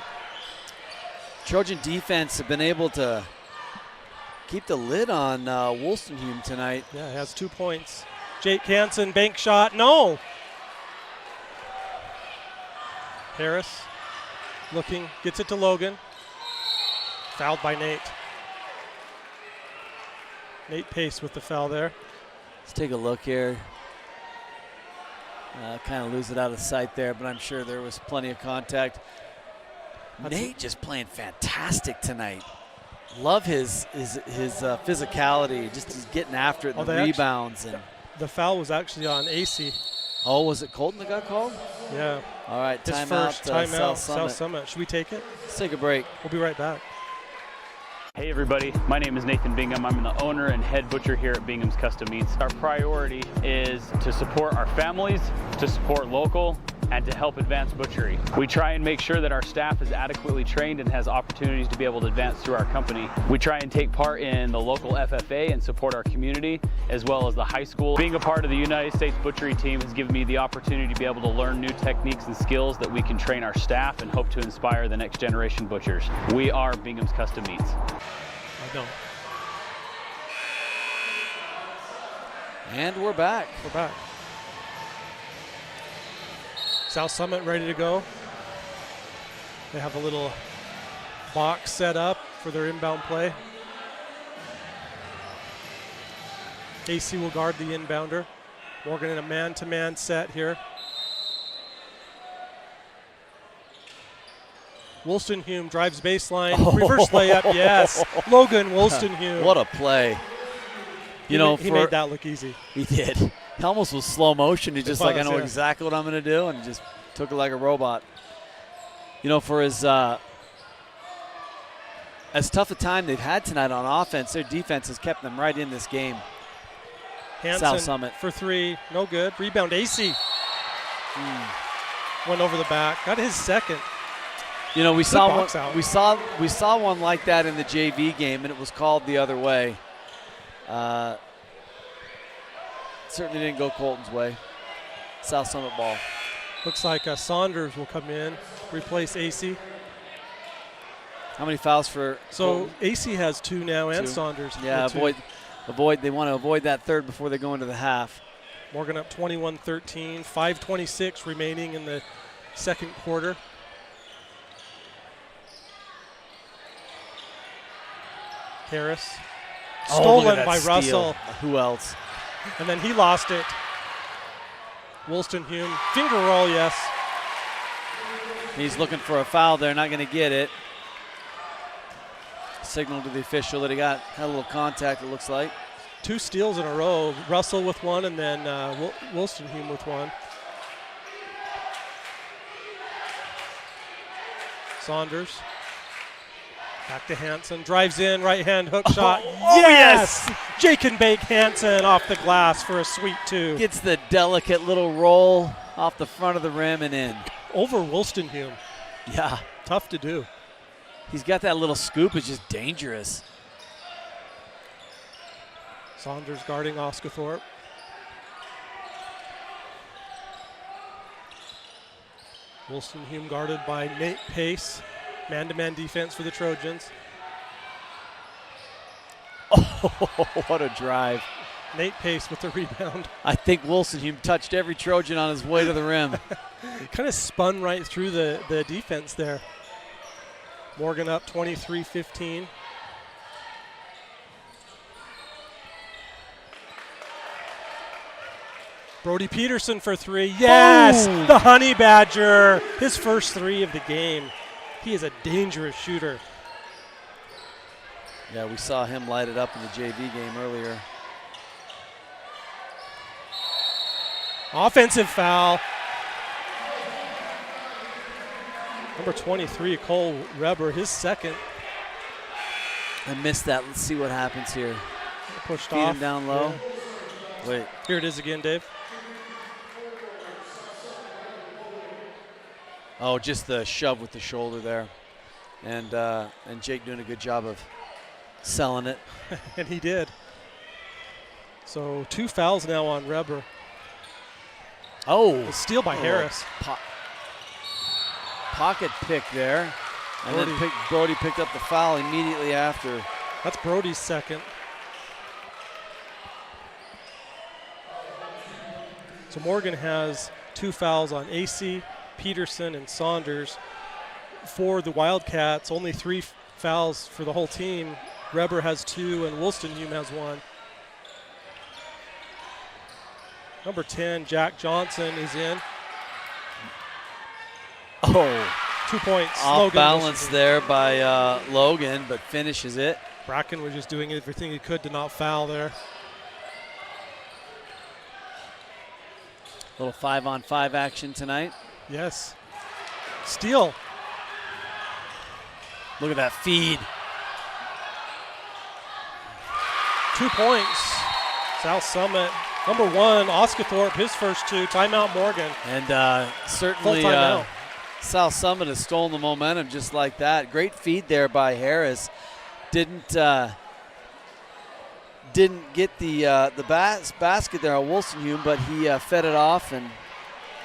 C: Trojan defense have been able to keep the lid on Woolston-Hume tonight.
B: Yeah, has 2 points. Jake Hansen, bank shot, no! Harris looking, gets it to Logan. Fouled by Nate. Nate Pace with the foul there.
C: Let's take a look here. Kind of lose it out of sight there, but I'm sure there was plenty of contact. Nate just playing fantastic tonight. Love his physicality. Just he's getting after it, the rebounds.
B: The foul was actually on AC.
C: Oh, was it Colton that got called?
B: Yeah.
C: All right,
B: His
C: timeout.
B: first timeout,
C: South
B: Summit. Should we take it?
C: Let's take a break.
B: We'll be right back.
Q: Hey everybody, my name is Nathan Bingham. I'm the owner and head butcher here at Bingham's Custom Meats. Our priority is to support our families, to support local, and to help advance butchery. We try and make sure that our staff is adequately trained and has opportunities to be able to advance through our company. We try and take part in the local FFA and support our community, as well as the high school. Being a part of the United States Butchery team has given me the opportunity to be able to learn new techniques and skills that we can train our staff and hope to inspire the next generation butchers. We are Bingham's Custom Meats.
B: I don't.
C: And we're back.
B: We're back. South Summit ready to go. They have a little box set up for their inbound play. AC will guard the inbounder. Morgan in a man-to-man set here. Woolston-Hume drives baseline, reverse layup, yes. Logan Woolston-Hume.
C: What a play.
B: He made that look easy.
C: He did. He almost was slow motion. He just I know
B: yeah.
C: exactly what I'm going to do, and just took it like a robot. You know, for as tough a time they've had tonight on offense, their defense has kept them right in this game.
B: Hansen
C: South Summit
B: for three, no good. Rebound, AC. Went over the back, got his second.
C: You know, we
B: Good
C: saw
B: box
C: one.
B: out.
C: We saw one like that in the JV game, and it was called the other way. Certainly didn't go Colton's way. South Summit ball.
B: Looks like Saunders will come in, replace AC.
C: How many fouls for?
B: So
C: Colton?
B: AC has 2 now, and
C: Two.
B: Saunders.
C: Yeah,
B: with 2.
C: avoid. They want to avoid that third before they go into the half.
B: Morgan up 21-13, 5:26 remaining in the second quarter. Harris. Stolen by
C: steal.
B: Russell.
C: Who else?
B: And then he lost it. Woolston-Hume. Finger roll, yes.
C: He's looking for a foul there, not going to get it. Signal to the official that had a little contact, it looks like.
B: 2 steals in a row. Russell with 1, and then Woolston-Hume with 1. Saunders. Back to Hansen. Drives in, right-hand hook shot. Yes! Jake and Bake Hansen off the glass for a sweet 2.
C: Gets the delicate little roll off the front of the rim and in.
B: Over Woolston-Hume.
C: Yeah.
B: Tough to do.
C: He's got that little scoop. It's just dangerous.
B: Saunders guarding Oscathorpe. Woolston-Hume guarded by Nate Pace. Man-to-man defense for the Trojans.
C: Oh, what a drive.
B: Nate Pace with the rebound.
C: I think Woolston-Hume touched every Trojan on his way to the rim.
B: Kind of spun right through the defense there. Morgan up 23-15. Brody Peterson for 3. Yes!
C: Oh.
B: The Honey Badger. His first 3 of the game. He is a dangerous shooter.
C: Yeah, we saw him light it up in the JV game earlier.
B: Offensive foul. Number 23, Cole Reber, his second.
C: I missed that. Let's see what happens here.
B: Pushed
C: Feed
B: off.
C: him down low.
B: Yeah.
C: Wait.
B: Here it is again, Dave.
C: Oh, just the shove with the shoulder there. And Jake doing a good job of selling it.
B: And he did. So 2 fouls now on Reber.
C: Oh.
B: A steal by Harris.
C: Pocket pick there. And then Brody picked up the foul immediately after.
B: That's Brody's second. So Morgan has 2 fouls on AC, Peterson, and Saunders. For the Wildcats, only 3 fouls for the whole team. Reber has 2 and Wolstenholme has 1. Number 10, Jack Johnson is in.
C: Oh.
B: 2 points.
C: Off
B: Logan
C: balance there by Logan, but finishes it.
B: Bracken was just doing everything he could to not foul there.
C: Little 5-on-5 action tonight.
B: Yes. Steal.
C: Look at that feed.
B: 2 points. South Summit. Number 1, Oscathorpe, his first 2. Timeout Morgan.
C: And certainly
B: Full timeout.
C: South Summit has stolen the momentum just like that. Great feed there by Harris. Didn't get the basket there on Wolstenholme, but he fed it off and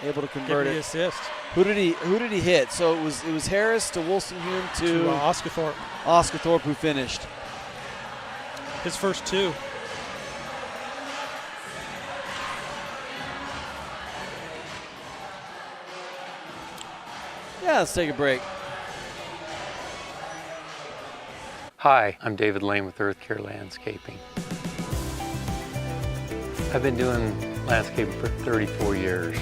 C: able to convert it.
B: Assist.
C: Who did he hit? So it was Harris to Wolstenholme to
B: Oscathorpe.
C: Oscathorpe who finished.
B: His first 2.
C: Yeah, let's take a break.
R: Hi, I'm David Lane with Earth Care Landscaping. I've been doing landscaping for 34 years.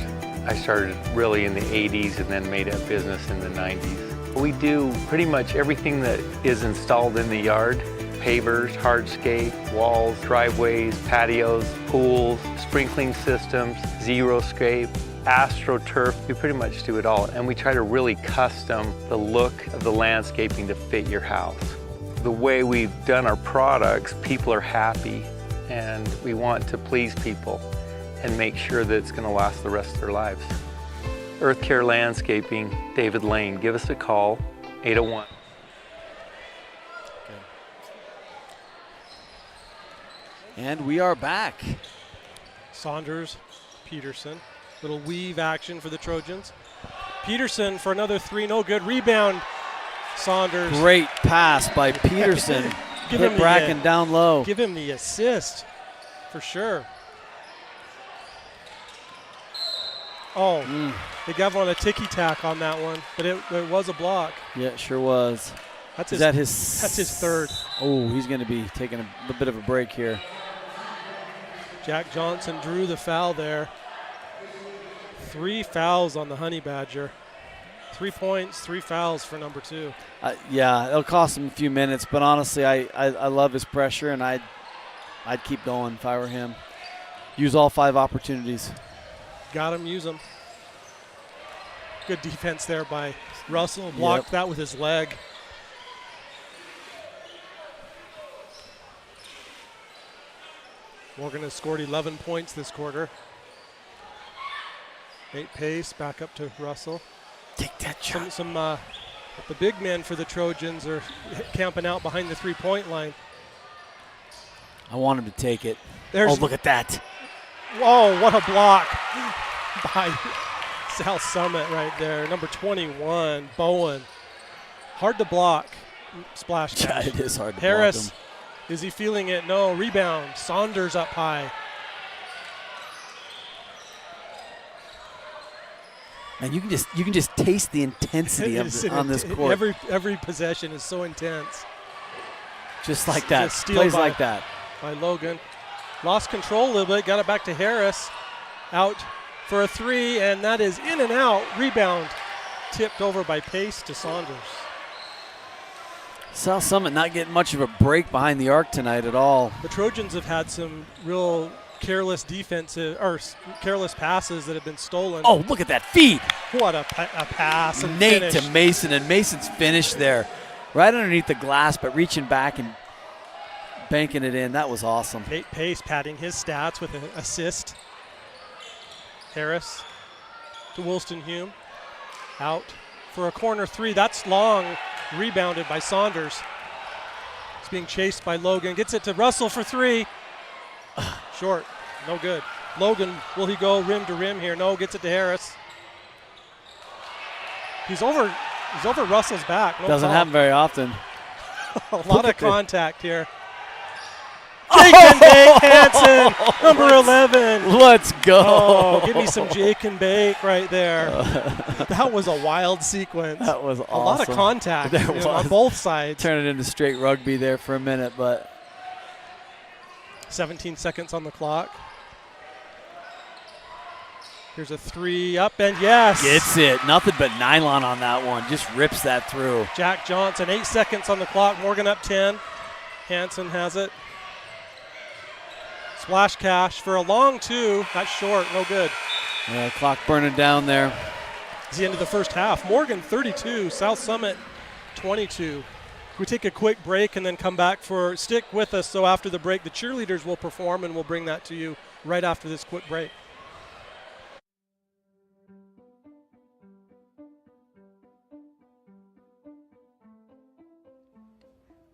R: I started really in the 80s and then made a business in the 90s. We do pretty much everything that is installed in the yard: pavers, hardscape, walls, driveways, patios, pools, sprinkling systems, xeriscape, AstroTurf. We pretty much do it all, and we try to really custom the look of the landscaping to fit your house. The way we've done our products, people are happy, and we want to please people and make sure that it's going to last the rest of their lives. Earth Care Landscaping, David Lane. Give us a call, 801.
C: And we are back.
B: Saunders, Peterson. Little weave action for the Trojans. Peterson for another 3, no good. Rebound, Saunders.
C: Great pass by Peterson. Hit Bracken down low.
B: Give him the assist, for sure. Oh, they got on a ticky-tack on that one, but it was a block.
C: Yeah, it sure was.
B: That's his third.
C: Oh, he's going to be taking a bit of a break here.
B: Jack Johnson drew the foul there. 3 fouls on the Honey Badger. 3 points, 3 fouls for number 2.
C: Yeah, it'll cost him a few minutes, but honestly, I love his pressure, and I'd keep going if I were him. Use all 5 opportunities.
B: Got him, use him. Good defense there by Russell. Blocked that with his leg. Morgan has scored 11 points this quarter. Nate Pace back up to Russell.
C: Take that shot.
B: The big men for the Trojans are camping out behind the 3-point line.
C: I want him to take it.
B: Oh,
C: look at that.
B: Whoa, what a block by South Summit right there. Number 21, Bowen. Hard to block. Splash dash.
C: Yeah, it is hard to
B: Harris,
C: block him.
B: is he feeling it? No. Rebound. Saunders up high.
C: And you can just taste the intensity on this court.
B: Every possession is so intense.
C: Just like that.
B: Just
C: Plays like that.
B: By Logan. Lost control a little bit. Got it back to Harris. Out for a 3, and that is in and out. Rebound. Tipped over by Pace to Saunders.
C: South Summit not getting much of a break behind the arc tonight at all.
B: The Trojans have had some real careless careless passes that have been stolen.
C: Oh, look at that feed.
B: What a pass. And
C: Nate
B: finish.
C: to Mason, and Mason's finish there. Right underneath the glass, but reaching back and banking it in. That was awesome.
B: Nate Pace padding his stats with an assist. Harris to Woolston-Hume. Out for a corner three. That's long. Rebounded by Saunders. It's being chased by Logan. Gets it to Russell for three. Short. No good. Logan, will he go rim to rim here? No, gets it to Harris. He's over Russell's back. No
C: Doesn't
B: foul.
C: happen very often.
B: A lot of contact here. Jake and Bake Hansen, number 11.
C: Let's go.
B: Oh, give me some Jake and Bake right there. That was a wild sequence.
C: That was awesome.
B: A lot of contact on both sides.
C: Turn it into straight rugby there for a minute, but
B: 17 seconds on the clock. Here's a three up, and yes.
C: Gets it. Nothing but nylon on that one. Just rips that through.
B: Jack Johnson, 8 seconds on the clock. Morgan up 10. Hansen has it. Splash cash for a long two. That's short, no good.
C: Yeah, clock burning down there.
B: It's the end of the first half. Morgan 32, South Summit 22. We take a quick break and then come back stick with us. So after the break, the cheerleaders will perform, and we'll bring that to you right after this quick break.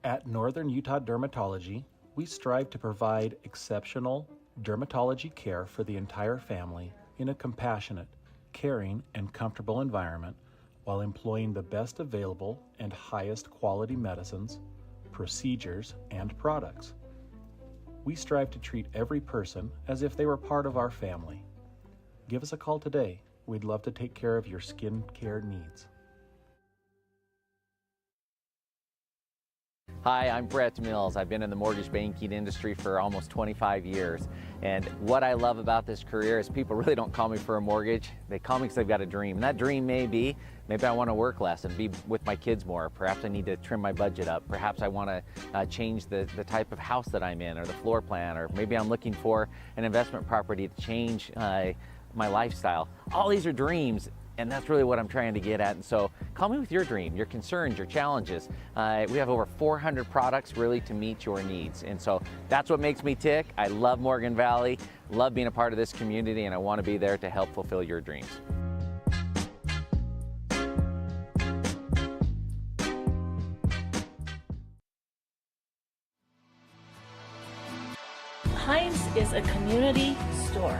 S: At Northern Utah Dermatology, we strive to provide exceptional dermatology care for the entire family in a compassionate, caring, and comfortable environment while employing the best available and highest quality medicines, procedures, and products. We strive to treat every person as if they were part of our family. Give us a call today. We'd love to take care of your skin care needs.
T: Hi, I'm Brett Mills. I've been in the mortgage banking industry for almost 25 years. And what I love about this career is people really don't call me for a mortgage. They call me because they've got a dream. And that dream may be, maybe I want to work less and be with my kids more. Perhaps I need to trim my budget up. Perhaps I want to change the type of house that I'm in or the floor plan. Or maybe I'm looking for an investment property to change my lifestyle. All these are dreams. And that's really what I'm trying to get at. And so call me with your dream, your concerns, your challenges. We have over 400 products really to meet your needs. And so that's what makes me tick. I love Morgan Valley, love being a part of this community, and I want to be there to help fulfill your dreams.
U: Heinz is a community store.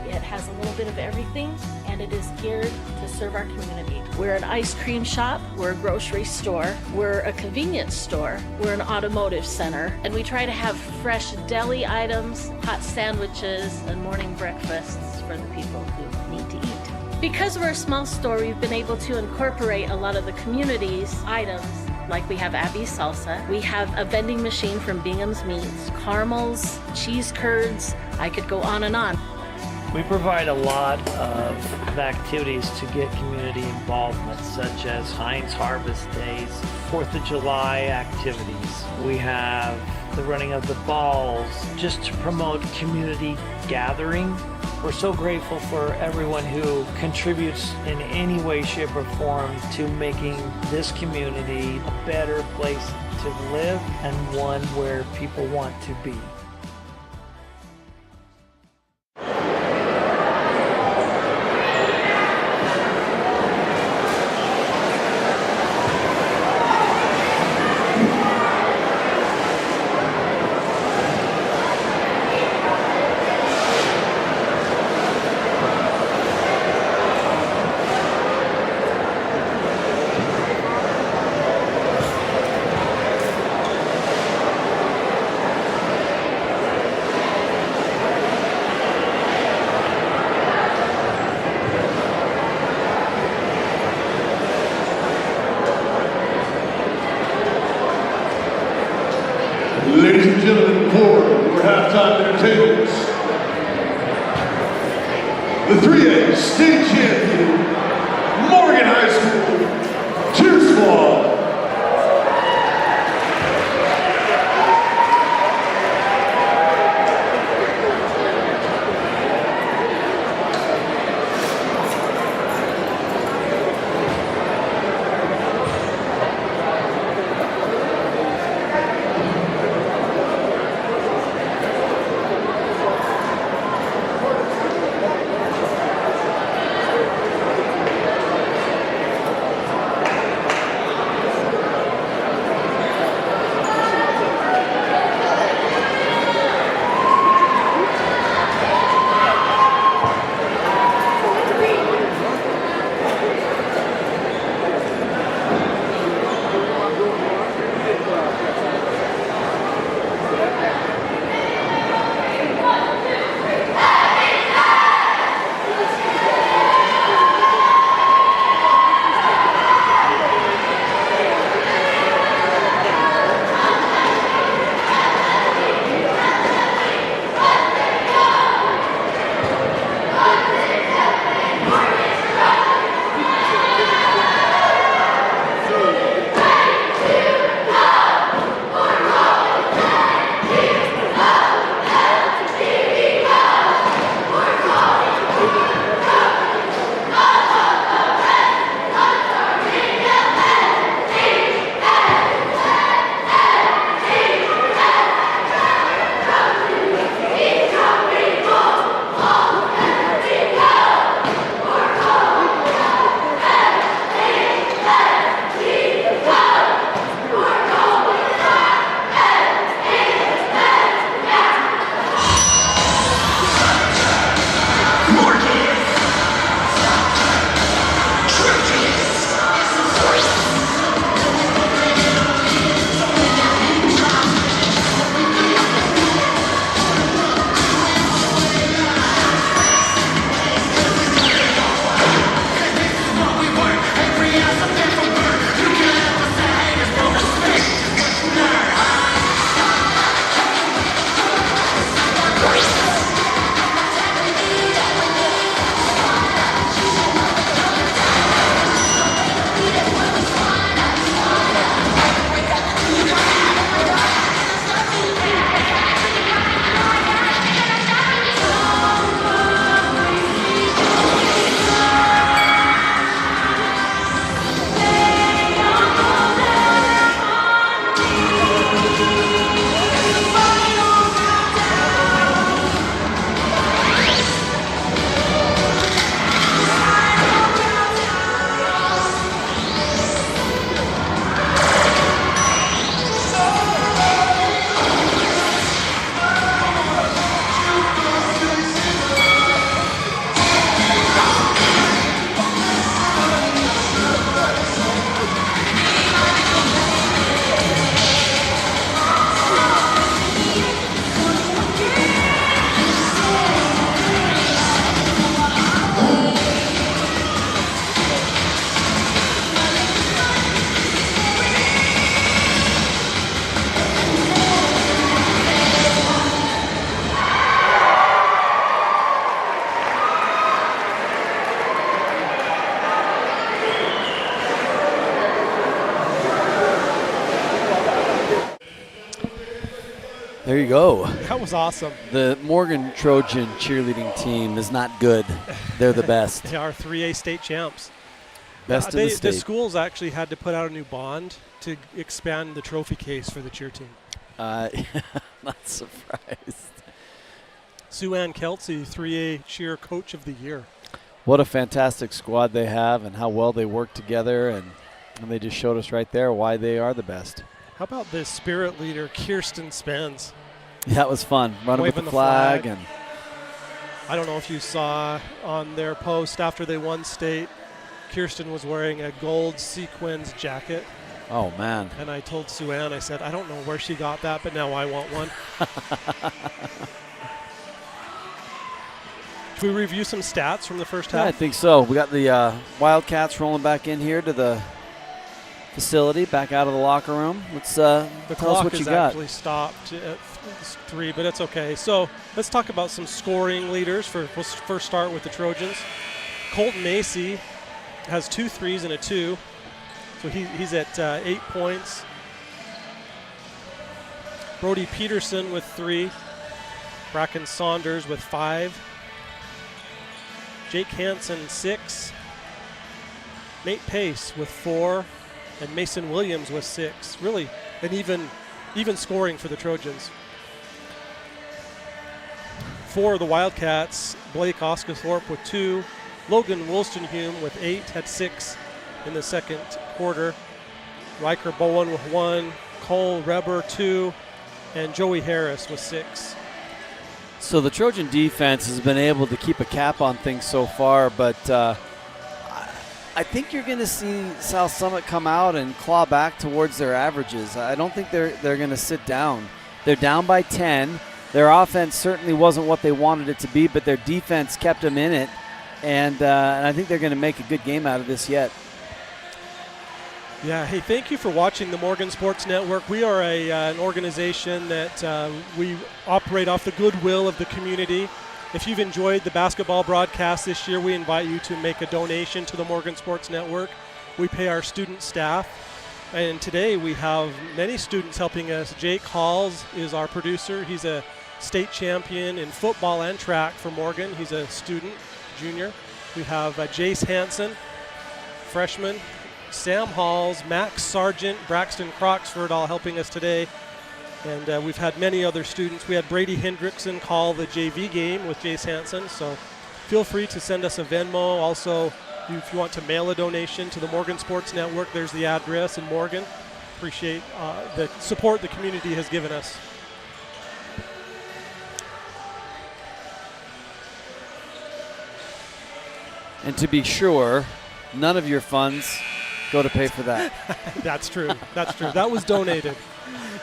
U: It has a little bit of everything, and it is geared to serve our community. We're an ice cream shop, we're a grocery store, we're a convenience store, we're an automotive center, and we try to have fresh deli items, hot sandwiches, and morning breakfasts for the people who need to eat. Because we're a small store, we've been able to incorporate a lot of the community's items. Like we have Abby's Salsa. We have a vending machine from Bingham's Meats, caramels, cheese curds. I could go on and on.
V: We provide a lot of activities to get community involvement, such as Heinz Harvest Days, 4th of July activities. We have the running of the balls, just to promote community gathering. We're so grateful for everyone who contributes in any way, shape, or form to making this community a better place to live and one where people want to be.
O: Ladies and gentlemen, for your halftime entertainment, the 3A state champion, Morgan High School Cheer Squad.
C: There you go.
B: That was awesome.
C: The Morgan Trojan cheerleading team is not good. They're the best.
B: They are 3A state champs.
C: Best in the state.
B: The schools actually had to put out a new bond to expand the trophy case for the cheer team.
C: Not surprised.
B: Sue Ann Kelsey, 3A cheer coach of the year.
C: What a fantastic squad they have and how well they work together. And they just showed us right there why they are the best.
B: How about the spirit leader, Kirsten Spence?
C: That was fun. Running with the flag. And
B: I don't know if you saw on their post after they won state, Kirsten was wearing a gold sequins jacket.
C: Oh, man.
B: And I told Sue Ann, I said, I don't know where she got that, but now I want one. Should we review some stats from the first half?
C: Yeah, I think so. We got the Wildcats rolling back in here to the facility, back out of the locker room. Let's tell us what you got.
B: The clock is actually stopped at 3, but it's okay. So let's talk about some scoring leaders. We'll first start with the Trojans. Colton Macy has 2 threes and a 2. So he's at 8 points. Brody Peterson with 3. Bracken Saunders with 5. Jake Hansen 6. Nate Pace with 4. And Mason Williams with 6. Really an even scoring for the Trojans. For the Wildcats, Blake Oscathorpe with 2. Logan Wolstenhume with 8, had 6 in the second quarter. Riker Bowen with 1. Cole Reber 2. And Joey Harris with 6.
C: So the Trojan defense has been able to keep a cap on things so far, but I think you're going to see South Summit come out and claw back towards their averages. I don't think they're going to sit down. They're down by 10. Their offense certainly wasn't what they wanted it to be, but their defense kept them in it, and I think they're going to make a good game out of this yet.
B: Yeah, hey, thank you for watching the Morgan Sports Network. We are an organization that we operate off the goodwill of the community. If you've enjoyed the basketball broadcast this year, we invite you to make a donation to the Morgan Sports Network. We pay our student staff, and today we have many students helping us. Jake Halls is our producer. He's a state champion in football and track for Morgan. He's a student, junior. We have Jace Hansen, freshman. Sam Halls, Max Sargent, Braxton Croxford all helping us today. And we've had many other students. We had Brady Hendrickson call the JV game with Jace Hansen. So feel free to send us a Venmo. Also, if you want to mail a donation to the Morgan Sports Network, there's the address in Morgan. Appreciate the support the community has given us.
C: And to be sure, none of your funds go to pay for that.
B: That's true. That's true. That was donated.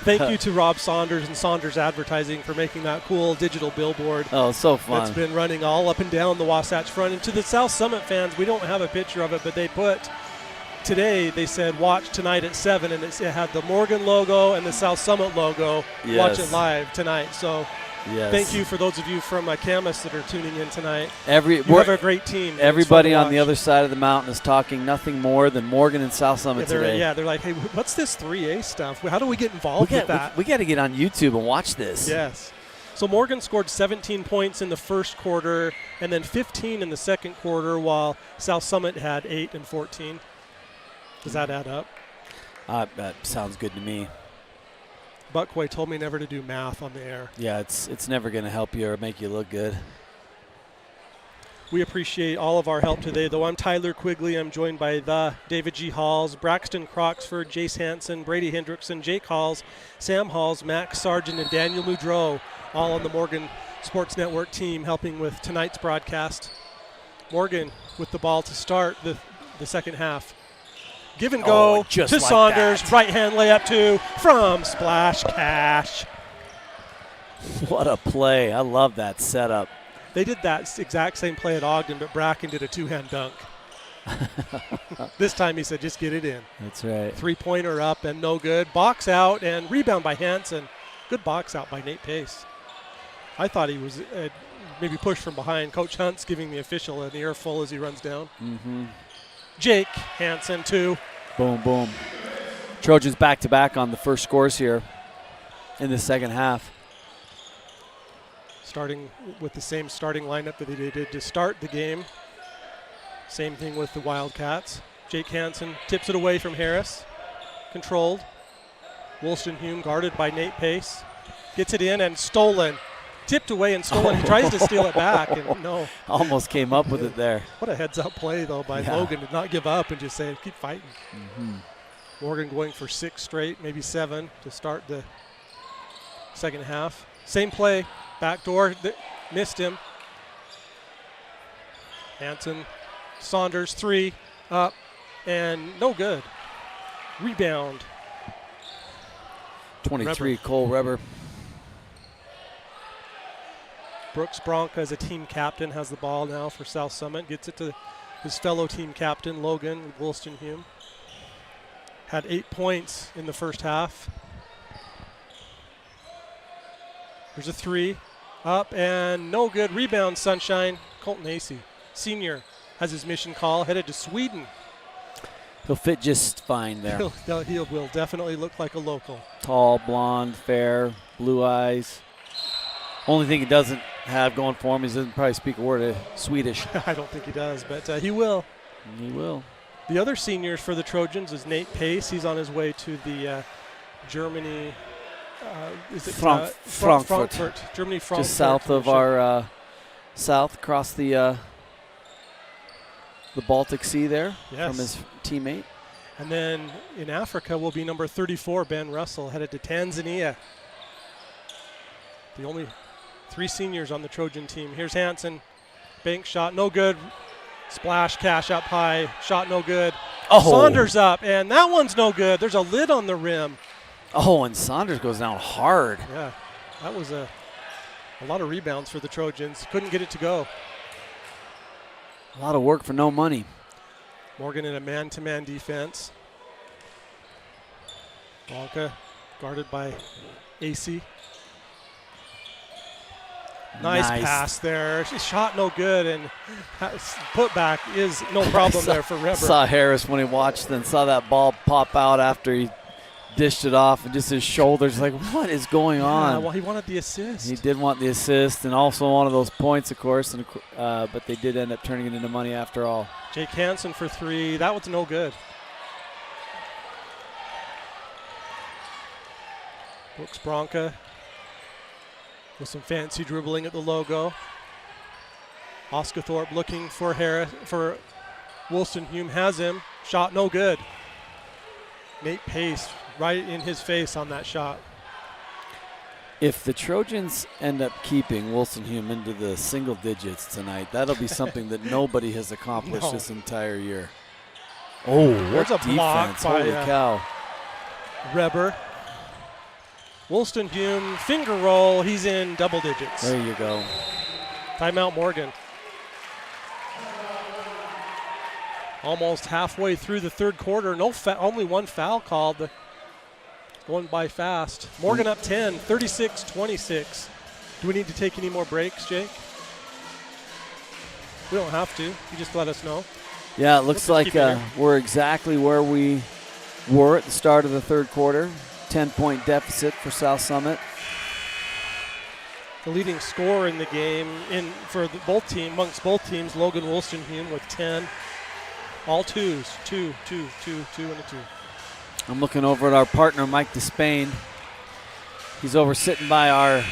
B: Thank you to Rob Saunders and Saunders Advertising for making that cool digital billboard.
C: Oh, so fun.
B: It's been running all up and down the Wasatch Front. And to the South Summit fans, we don't have a picture of it, but they put today, they said, watch tonight at 7, and it had the Morgan logo and the South Summit logo.
C: Yes.
B: Watch it live tonight. So
C: yes.
B: Thank you for those of you from Camas that are tuning in tonight.
C: You
B: have a great team.
C: Everybody on the other side of the mountain is talking nothing more than Morgan and South Summit today.
B: Yeah, they're like, hey, what's this 3A stuff? How do we get involved with that?
C: We got to get on YouTube and watch this.
B: Yes. So Morgan scored 17 points in the first quarter and then 15 in the second quarter, while South Summit had 8 and 14. Does that add up?
C: That sounds good to me.
B: Buckway told me never to do math on the air.
C: Yeah, it's never going to help you or make you look good.
B: We appreciate all of our help today, though. I'm Tyler Quigley. I'm joined by the David G. Halls, Braxton Croxford, Jace Hansen, Brady Hendrickson, Jake Halls, Sam Halls, Max Sargent, and Daniel Moudreau, all on the Morgan Sports Network team helping with tonight's broadcast. Morgan with the ball to start the second half. Give and go to like Saunders. That. Right-hand layup from Splash Cash.
C: What a play. I love that setup.
B: They did that exact same play at Ogden, but Bracken did a two-hand dunk. This time he said, just get it in.
C: That's right.
B: Three-pointer up and no good. Box out and rebound by Hansen. Good box out by Nate Pace. I thought he was maybe pushed from behind. Coach Hunt's giving the official an earful as he runs down.
C: Mm-hmm.
B: Jake Hansen, 2.
C: Boom, boom. Trojans back-to-back on the first scores here in the second half.
B: starting with the same starting lineup that they did to start the game. Same thing with the Wildcats. Jake Hansen tips it away from Harris. Controlled. Wolstenhume guarded by Nate Pace. Gets it in and stolen. Tipped away and stolen. He tries to steal it back, and no.
C: Almost came up with it there.
B: What a heads-up play, though, by Logan to not give up and just say, keep fighting. Morgan going for 6 straight, maybe 7 to start the second half. Same play, backdoor, missed him. Hansen, Saunders, 3, up, and no good. Rebound.
C: 23, Cole Reber.
B: Brooks Bronca as a team captain has the ball now for South Summit. Gets it to his fellow team captain, Logan Wolstenhume. Had 8 points in the first half. There's a 3. Up and no good. Rebound, Sunshine. Colton Acey, senior, has his mission call, headed to Sweden.
C: He'll fit just fine there.
B: He will definitely look like a local.
C: Tall, blonde, fair, blue eyes. Only thing he doesn't have going for him is he doesn't probably speak a word of Swedish.
B: I don't think he does, but he will.
C: He will.
B: The other seniors for the Trojans is Nate Pace. He's on his way to the Germany. Is it
C: Frankfurt?
B: Germany, Frankfurt.
C: Just south of our south, across the Baltic Sea there.
B: Yes.
C: From his teammate.
B: And then in Africa will be number 34, Ben Russell, headed to Tanzania. The only 3 seniors on the Trojan team. Here's Hansen. Bank shot, no good. Splash, cash up high. Shot no good.
C: Oh.
B: Saunders up, and that one's no good. There's a lid on the rim.
C: Oh, and Saunders goes down hard.
B: Yeah, that was a lot of rebounds for the Trojans. Couldn't get it to go.
C: A lot of work for no money.
B: Morgan in a man-to-man defense. Blanca guarded by AC. Nice pass there. She shot no good, and putback is no problem there for Reber.
C: Saw Harris when he watched and saw that ball pop out after he dished it off, and just his shoulders like, what is going on?
B: Well, he wanted the assist.
C: He did want the assist and also wanted those points, of course, and but they did end up turning it into money after all.
B: Jake Hansen for 3. That was no good. Brooks Bronca with some fancy dribbling at the logo. Oscathorpe looking for Wolstenhume, has him. Shot no good. Nate Pace right in his face on that shot.
C: If the Trojans end up keeping Wolstenhume into the single digits tonight, that'll be something that nobody has accomplished this entire year. Oh,
B: there's
C: what
B: a block
C: defense.
B: by
C: Holy cow.
B: Reber. Wolstenhume, finger roll, he's in double digits.
C: There you go.
B: Timeout Morgan. Almost halfway through the third quarter, only one foul called. Going by fast. Morgan up 10, 36-26. Do we need to take any more breaks, Jake? We don't have to. You just let us know.
C: Yeah, it looks like we're exactly where we were at the start of the third quarter. 10-point deficit for South Summit.
B: The leading scorer in the game amongst both teams, Logan Wolstenhume with 10. All twos. Two, and a 2.
C: I'm looking over at our partner, Mike Despain. He's over sitting by our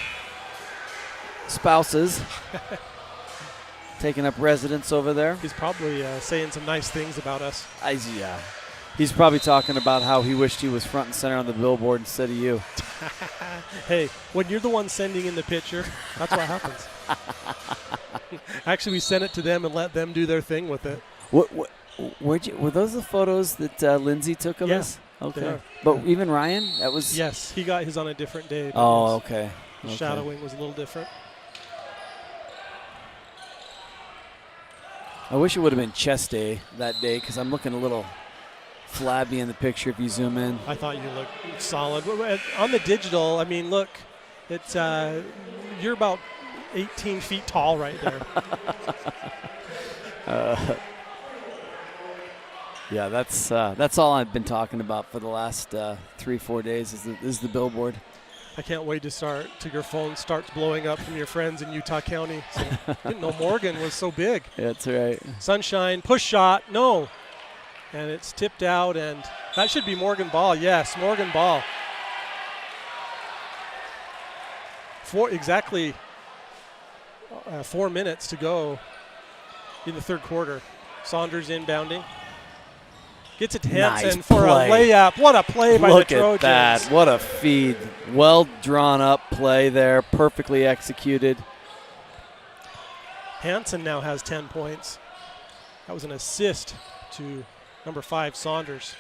C: spouses, taking up residence over there.
B: He's probably saying some nice things about us.
C: Yeah. He's probably talking about how he wished he was front and center on the billboard instead of you.
B: Hey, when you're the one sending in the picture, that's what happens. Actually, we sent it to them and let them do their thing with it.
C: Were those the photos that Lindsay took of us? Okay. But even Ryan, that was...
B: Yes, he got his on a different day.
C: Oh, okay.
B: The shadowing was a little different.
C: I wish it would have been chest day that day because I'm looking a little flabby in the picture if you zoom in.
B: I thought you looked solid. On the digital, I mean, look, it's you're about 18 feet tall right there.
C: Yeah, that's all I've been talking about for the last 3-4 days is the billboard.
B: I can't wait till your phone starts blowing up from your friends in Utah County. So, didn't know Morgan was so big.
C: That's right.
B: Sunshine, push shot, no. And it's tipped out, and that should be Morgan ball. Yes, Morgan ball. Exactly 4 minutes to go in the third quarter. Saunders inbounding. Gets it to Hansen for a layup. What a play by the Trojans.
C: Look at that. What a feed. Well drawn up play there. Perfectly executed.
B: Hansen now has 10 points. That was an assist to number 5, Saunders.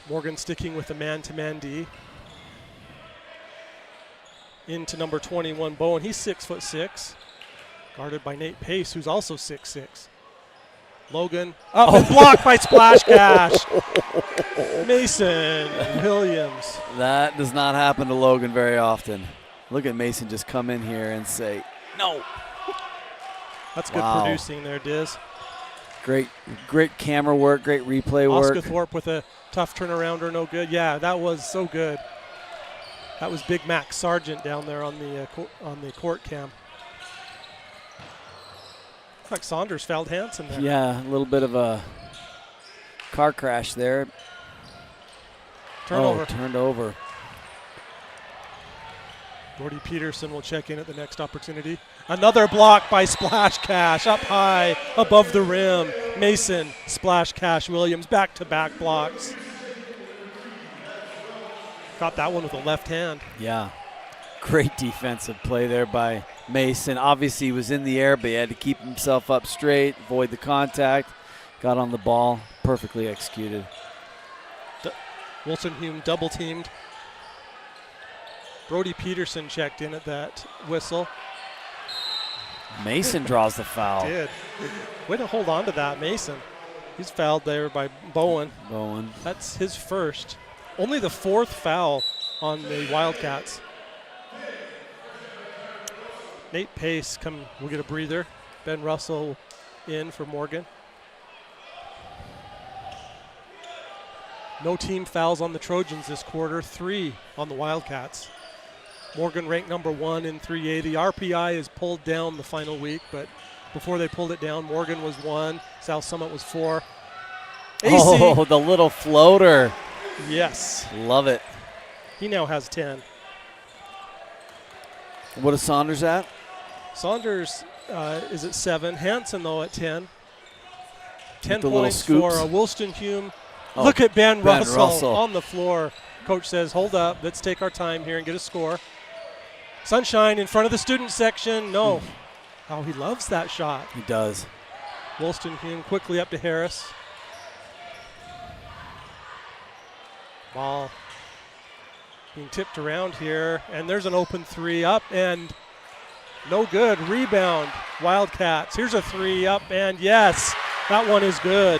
B: Morgan sticking with the man-to-man D. Into number 21, Bowen. He's 6'6", guarded by Nate Pace, who's also 6'6". Logan up and blocked by Splash Cash. Mason Williams.
C: That does not happen to Logan very often. Look at Mason just come in here and say, no.
B: That's good producing there, Diz.
C: Great camera work, great replay work.
B: Oscar Thorpe with a tough turnarounder, no good. Yeah, that was so good. That was Big Mac Sargent down there on the court cam. Looks like Saunders fouled Hansen there.
C: Yeah, a little bit of a car crash there.
B: Turnover.
C: Oh, turned over.
B: Brody Peterson will check in at the next opportunity. Another block by Splash Cash up high above the rim. Mason, Splash Cash, Williams, back-to-back blocks. Got that one with a left hand.
C: Yeah. Great defensive play there by Mason. Obviously, he was in the air, but he had to keep himself up straight, avoid the contact. Got on the ball. Perfectly executed.
B: Wilson Hume double-teamed. Brody Peterson checked in at that whistle.
C: Mason draws the foul.
B: Did. Way to hold on to that, Mason. He's fouled there by Bowen. That's his first. Only the 4th foul on the Wildcats. Nate Pace we'll get a breather. Ben Russell in for Morgan. No team fouls on the Trojans this quarter, 3 on the Wildcats. Morgan ranked number 1 in 3A. The RPI is pulled down the final week, but before they pulled it down, Morgan was 1, South Summit was 4. AC.
C: Oh, the little floater.
B: Yes.
C: Love it.
B: He now has 10.
C: What is Saunders at?
B: Saunders is at 7. Hansen, though, at 10. 10
C: the
B: points for Wilston Hume.
C: Oh,
B: Look at Ben Russell on the floor. Coach says, hold up, let's take our time here and get a score. Sunshine in front of the student section. No. Oh, he loves that shot.
C: He does.
B: Wilston Hume quickly up to Harris. Ball being tipped around here, and there's an open 3 up and no good. Rebound, Wildcats. Here's a 3 up, and yes, that one is good.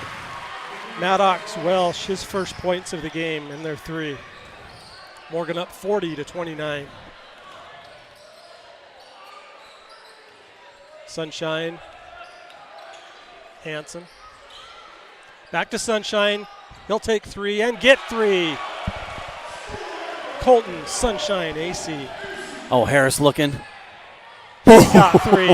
B: Maddox Welsh, his first points of the game, and they're 3. Morgan up 40-29. Sunshine, Hansen. Back to Sunshine. He'll take 3 and get 3. Colton, Sunshine, AC.
C: Oh, Harris looking.
B: He got 3.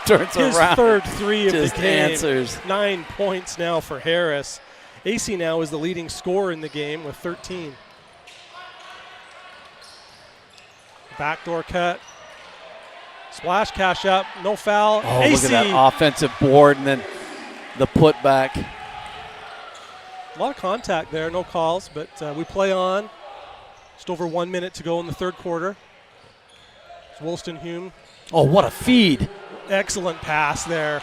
C: Turns
B: His
C: around.
B: third 3 of
C: Just
B: the game.
C: answers.
B: 9 points now for Harris. AC now is the leading scorer in the game with 13. Backdoor cut. Splash Cash up. No foul.
C: Oh,
B: AC.
C: look at that offensive board and then the putback.
B: A lot of contact there. No calls, but we play on. Just over 1 minute to go in the third quarter. It's Wilston Hume.
C: Oh, what a feed.
B: Excellent pass there.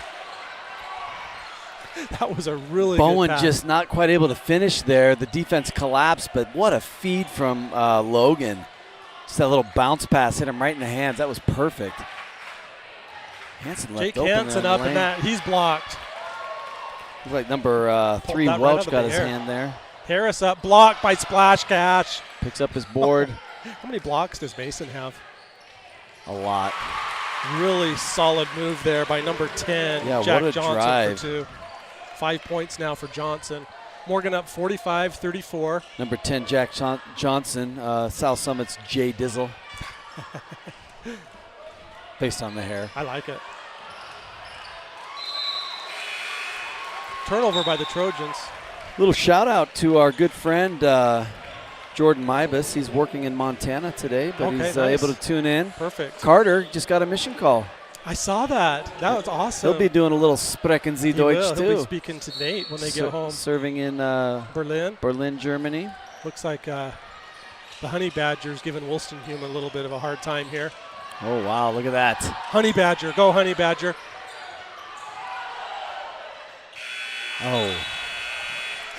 B: That was a really
C: Bowen
B: good pass.
C: just not quite able to finish there. The defense collapsed, but what a feed from Logan. Just that little bounce pass hit him right in the hands. That was perfect. Hansen left
B: Jake
C: open
B: Hansen up in that. He's blocked.
C: Looks like number 3 Welch got his hand there.
B: Harris up, blocked by Splash Cash.
C: Picks up his board.
B: How many blocks does Mason have?
C: A lot.
B: Really solid move there by number 10,
C: Yeah,
B: Jack
C: what a
B: Johnson
C: drive.
B: for 2. 5 points now for Johnson. Morgan up 45-34.
C: Number 10, Jack Johnson. South Summit's Jay Dizzle. Based on the hair.
B: I like it. Turnover by the Trojans.
C: Little shout out to our good friend Jordan Mybus. He's working in Montana today, but he's able to tune in.
B: Perfect.
C: Carter just got a mission call.
B: I saw that. That was awesome.
C: He'll be doing a little Sprechen Sie Deutsch too.
B: He'll be speaking to Nate when they get home.
C: Serving in Berlin, Germany.
B: Looks like the Honey Badgers giving Wolstenholme a little bit of a hard time here.
C: Oh, wow, look at that.
B: Honey Badger, go Honey Badger.
C: Oh.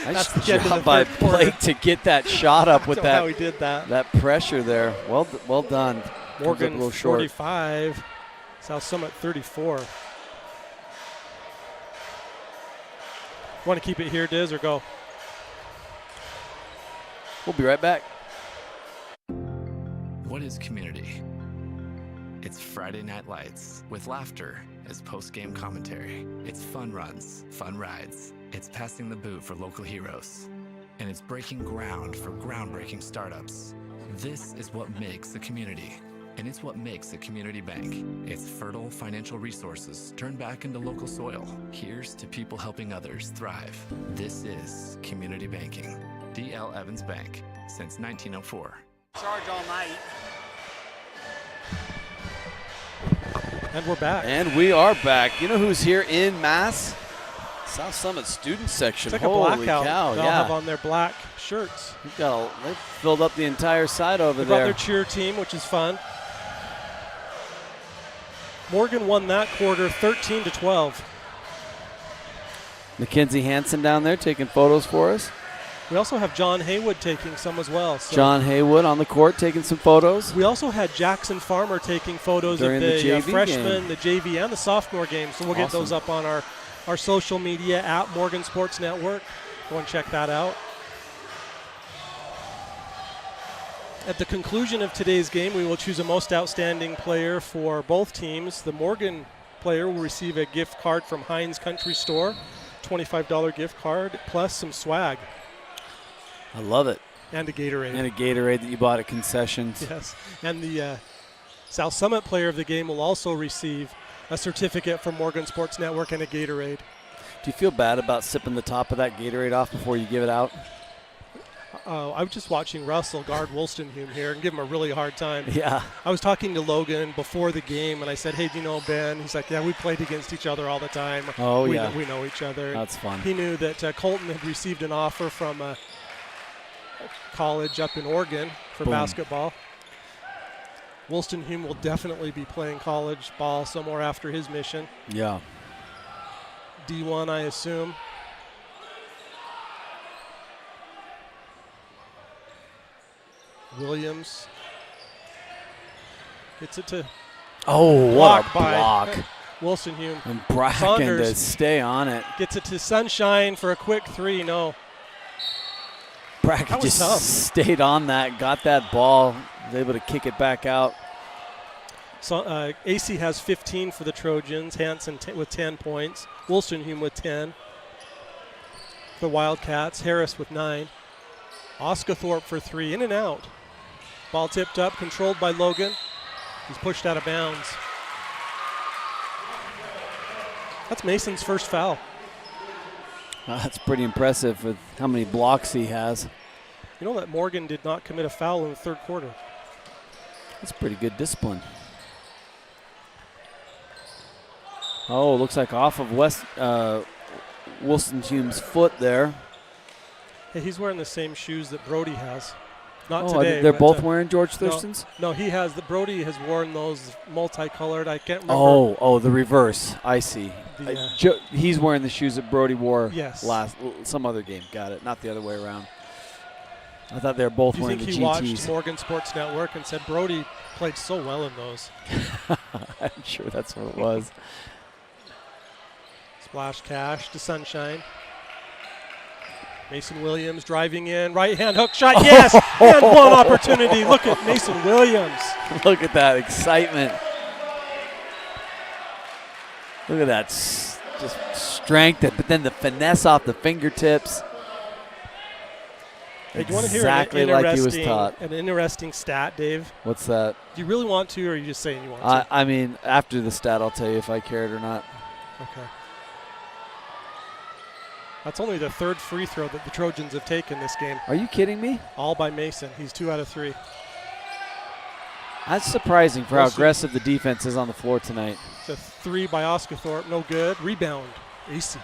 C: Nice
B: That's the
C: job by Blake to get that shot up with that.
B: How he did that.
C: That pressure there. Well done.
B: Morgan 45, South Summit 34. Want to keep it here, Diz, or go?
C: We'll be right back.
A: What is community? It's Friday Night Lights with laughter as post-game commentary. It's fun runs, fun rides. It's passing the boot for local heroes. And it's breaking ground for groundbreaking startups. This is what makes a community. And it's what makes a community bank. It's fertile financial resources turned back into local soil. Here's to people helping others thrive. This is community banking. D.L. Evans Bank, since 1904.
L: Charge all night.
B: And we're back.
C: And we are back. You know who's here in mass? South Summit student section.
B: It's like
C: Holy
B: a blackout.
C: cow!
B: They all
C: Yeah,
B: have on their black shirts.
C: they've filled up the entire side over
B: They brought
C: there.
B: their cheer team, which is fun. Morgan won that quarter 13-12.
C: Mackenzie Hansen down there taking photos for us.
B: We also have John Haywood taking some as well. So
C: John Haywood on the court taking some photos.
B: we also had Jackson Farmer taking photos
C: During
B: of
C: the
B: the
C: JV
B: freshman,
C: game.
B: the JV, and the sophomore game. So we'll get those up on our social media at Morgan Sports Network. Go and check that out. At the conclusion of today's game, we will choose a most outstanding player for both teams. The Morgan player will receive a gift card from Heinz Country Store, $25 gift card, plus some swag.
C: I love it.
B: And a Gatorade.
C: And a Gatorade that you bought at concessions.
B: Yes. And the South Summit player of the game will also receive a certificate from Morgan Sports Network and a Gatorade.
C: Do you feel bad about sipping the top of that Gatorade off before you give it out?
B: I was just watching Russell guard Wolstenholme here and give him a really hard time.
C: Yeah.
B: I was talking to Logan before the game, and I said, hey, do you know Ben? He's like, yeah, we played against each other all the time.
C: Oh,
B: we
C: yeah.
B: We know each other.
C: That's fun.
B: He knew that Colton had received an offer from a college up in Oregon for basketball. Wolstenholme will definitely be playing college ball somewhere after his mission.
C: Yeah.
B: D1, I assume. Williams gets it to
C: what a block.
B: Wolstenholme.
C: And Bracken
B: Saunders
C: to stay on it.
B: gets it to Sunshine for a quick three. No.
C: Bracken just stayed on that, got that ball, was able to kick it back out.
B: So AC has 15 for the Trojans. Hansen with 10 points. Wolstenholme with 10. For Wildcats. Harris with 9. Oscathorpe for 3. In and out. Ball tipped up, controlled by Logan. He's pushed out of bounds. That's Mason's first foul.
C: That's pretty impressive with how many blocks he has.
B: You know that Morgan did not commit a foul in the third quarter.
C: That's pretty good discipline. Oh, looks like off of Wolstenholme's foot there.
B: Hey, he's wearing the same shoes that Brody has. Not
C: Oh,
B: today.
C: they're
B: but,
C: both wearing George Thurston's?
B: No, he has. Brody has worn those multicolored. I can't remember.
C: Oh, the reverse. I see. He's wearing the shoes that Brody wore some other game. Got it. Not the other way around. I thought they were both wearing the GTs.
B: Do you think he watched Morgan Sports Network and said Brody played so well in those?
C: I'm sure that's what it was.
B: Splash cash to Sunshine. Mason Williams driving in, right hand hook shot, yes! And one opportunity. Look at Mason Williams.
C: Look at that excitement. Look at that just strength, but then the finesse off the fingertips.
B: Hey, do you want to
C: exactly
B: hear
C: like he was taught.
B: an interesting stat, Dave?
C: What's that?
B: Do you really want to, or are you just saying you want to?
C: I mean, after the stat, I'll tell you if I cared or not.
B: Okay. That's only the third free throw that the Trojans have taken this game.
C: Are you kidding me?
B: All by Mason. He's 2 out of 3.
C: That's surprising for how aggressive the defense is on the floor tonight.
B: It's a 3 by Oscathorpe. No good. Rebound. AC.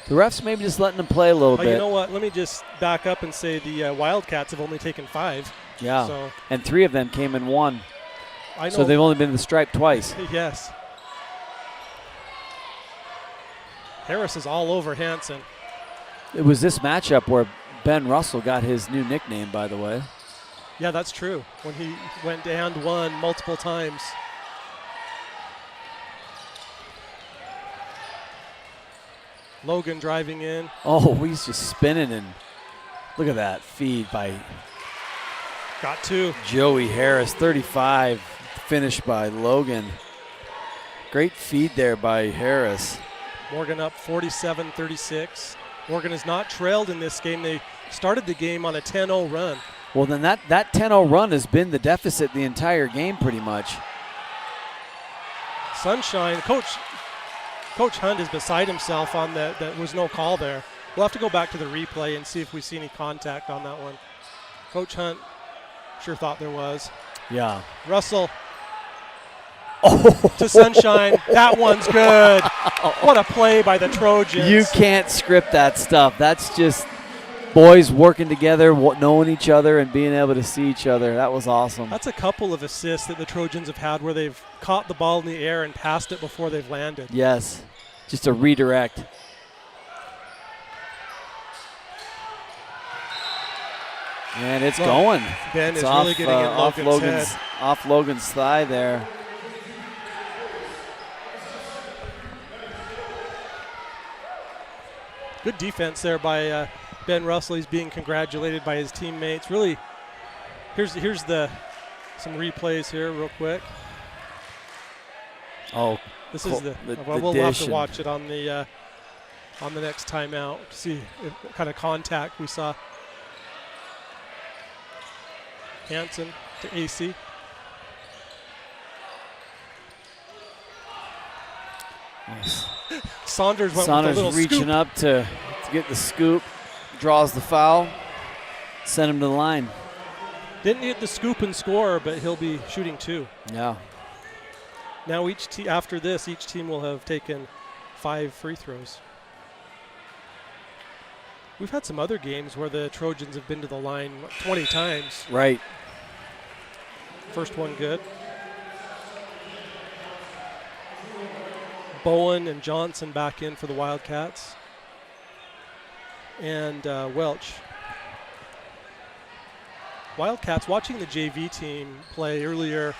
C: The refs maybe just letting them play a little bit.
B: You know what? Let me just back up and say the Wildcats have only taken 5.
C: Yeah.
B: So
C: and 3 of them came in 1.
B: I know.
C: So they've only been to the stripe twice.
B: Yes. Harris is all over Hansen.
C: It was this matchup where Ben Russell got his new nickname, by the way.
B: Yeah, that's true. When he went and one multiple times. Logan driving in.
C: Oh, he's just spinning, and look at that feed by
B: got 2.
C: Joey Harris, 35, finished by Logan. Great feed there by Harris.
B: Morgan up 47-36. Morgan has not trailed in this game. They started the game on a 10-0 run.
C: Well, then that 10-0 run has been the deficit the entire game pretty much.
B: Sunshine. Coach Hunt is beside himself on that. There was no call there. We'll have to go back to the replay and see if we see any contact on that one. Coach Hunt sure thought there was.
C: Yeah.
B: Russell to Sunshine. That one's good. What a play by the Trojans.
C: You can't script that stuff. That's just boys working together, knowing each other, and being able to see each other. That was awesome.
B: That's a couple of assists that the Trojans have had where they've caught the ball in the air and passed it before they've landed.
C: Yes, just a redirect. And it's going.
B: Ben
C: it's
B: is
C: off,
B: really getting in Logan's head.
C: Off Logan's thigh there.
B: Good defense there by Ben Russell. He's being congratulated by his teammates. Really, here's some replays here real quick.
C: Oh,
B: this is we'll have to watch it on the next timeout to see what kind of contact we saw. Hansen to AC.
C: Nice.
B: Saunders went with a little
C: reaching
B: scoop.
C: up to get the scoop, draws the foul, send him to the line.
B: Didn't hit the scoop and score, but he'll be shooting 2.
C: Yeah.
B: Now after this, each team will have taken 5 free throws. We've had some other games where the Trojans have been to the line 20 times.
C: Right.
B: First one good. Bowen and Johnson back in for the Wildcats. And Welch. Wildcats, watching the JV team play earlier,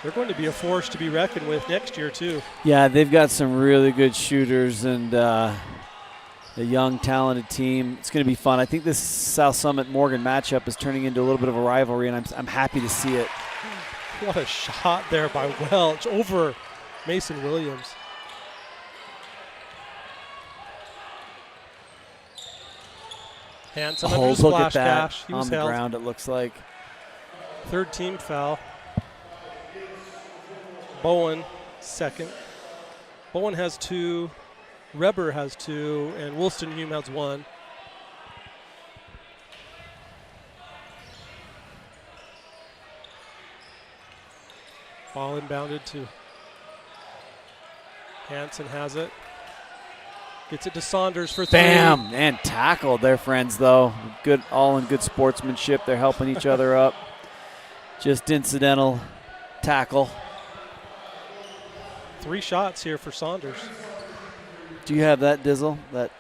B: they're going to be a force to be reckoned with next year too.
C: Yeah, they've got some really good shooters and a young, talented team. It's going to be fun. I think this South Summit Morgan matchup is turning into a little bit of a rivalry, and I'm happy to see it.
B: What a shot there by Welch over Mason Williams. Hansen under the
C: look
B: splash
C: at that
B: dash. He was
C: on the
B: held.
C: ground, it looks like.
B: Third team foul. Bowen, second. Bowen has 2. Reber has 2. And Wolstenhume has 1. Ball inbounded to Hansen has it. Gets it to Saunders for 3.
C: Bam! And tackled their friends, though. Good, all in good sportsmanship. They're helping each other up. Just incidental tackle.
B: 3 shots here for Saunders.
C: Do you have that, Dizzle? That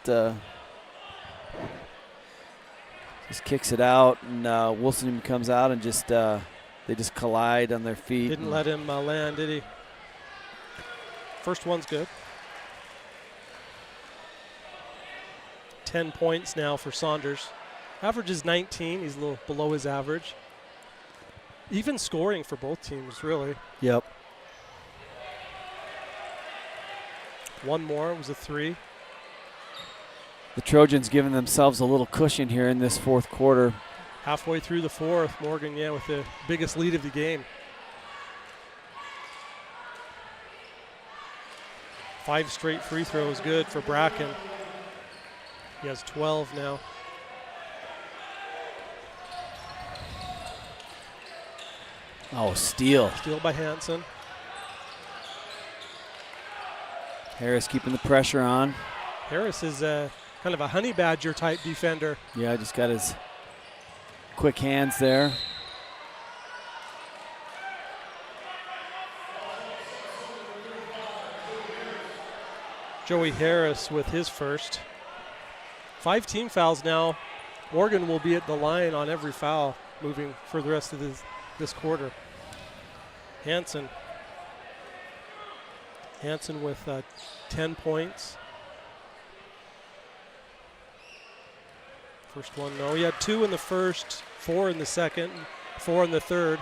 C: just kicks it out, and Wilson comes out and just they just collide on their feet.
B: Didn't let him land, did he? First one's good. 10 points now for Saunders. Average is 19. He's a little below his average. Even scoring for both teams, really.
C: Yep.
B: One more. It was a 3.
C: The Trojans giving themselves a little cushion here in this fourth quarter.
B: Halfway through the fourth, Morgan, with the biggest lead of the game. 5 straight free throws, good for Bracken. He has 12 now.
C: Oh, steal.
B: Steal by Hansen.
C: Harris keeping the pressure on.
B: Harris is kind of a honey badger type defender.
C: Yeah, just got his quick hands there.
B: Joey Harris with his first. 5 team fouls now. Morgan will be at the line on every foul moving for the rest of this quarter. Hansen with 10 points. First one, no. He had 2 in the first, 4 in the second, 4 in the third.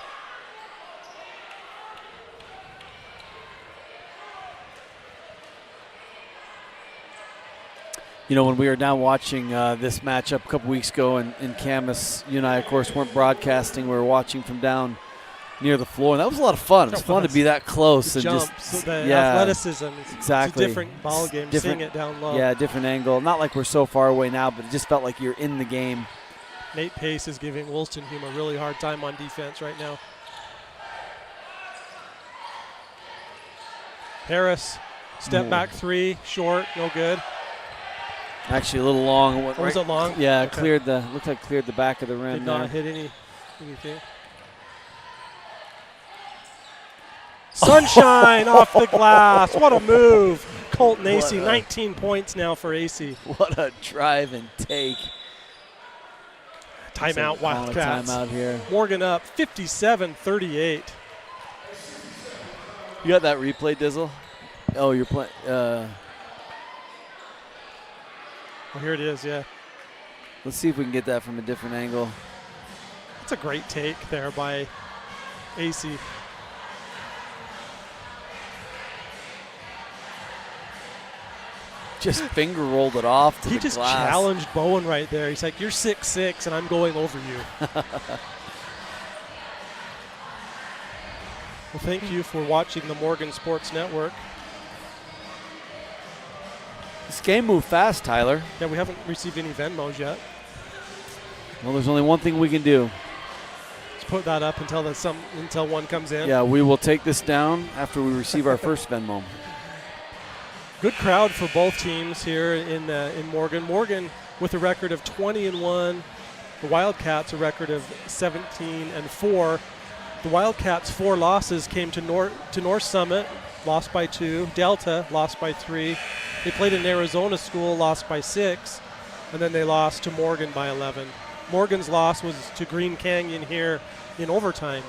C: You know, when we were down watching this matchup a couple weeks ago in Camas, you and I, of course, weren't broadcasting. We were watching from down near the floor, and that was a lot of fun. It was fun to be that close.
B: The
C: and
B: jumps, just, the athleticism.
C: Exactly.
B: It's a different ball game, seeing it down low.
C: Yeah, different angle. Not like we're so far away now, but it just felt like you're in the game.
B: Nate Pace is giving Wolstenholme a really hard time on defense right now. Harris, step back 3, short, no good.
C: Actually, a little long.
B: Was it long?
C: Yeah,
B: okay.
C: Looked like cleared the back of the rim.
B: Did not hit anything. Sunshine off the glass. What a move. Colton AC, 19 points now for AC.
C: What a drive and take.
B: Timeout, Wildcats.
C: Timeout here.
B: Morgan up 57-38.
C: You got that replay, Dizzle? Oh, you're playing.
B: Oh, here it is, yeah.
C: Let's see if we can get that from a different angle.
B: That's a great take there by AC.
C: Just finger rolled it off to
B: he
C: the
B: just
C: glass.
B: Challenged Bowen right there. He's like, you're 6'6", and I'm going over you. Well, thank you for watching the Morgan Sports Network.
C: This game moved fast, Tyler.
B: Yeah, we haven't received any Venmos yet.
C: Well, there's only one thing we can do.
B: Let's put that up until one comes in.
C: Yeah, we will take this down after we receive our first Venmo.
B: Good crowd for both teams here in Morgan. Morgan with a record of 20-1. The Wildcats a record of 17-4. The Wildcats' 4 losses came to North Summit, lost by 2. Delta lost by 3. They played in Arizona School, lost by 6, and then they lost to Morgan by 11. Morgan's loss was to Green Canyon here in overtime.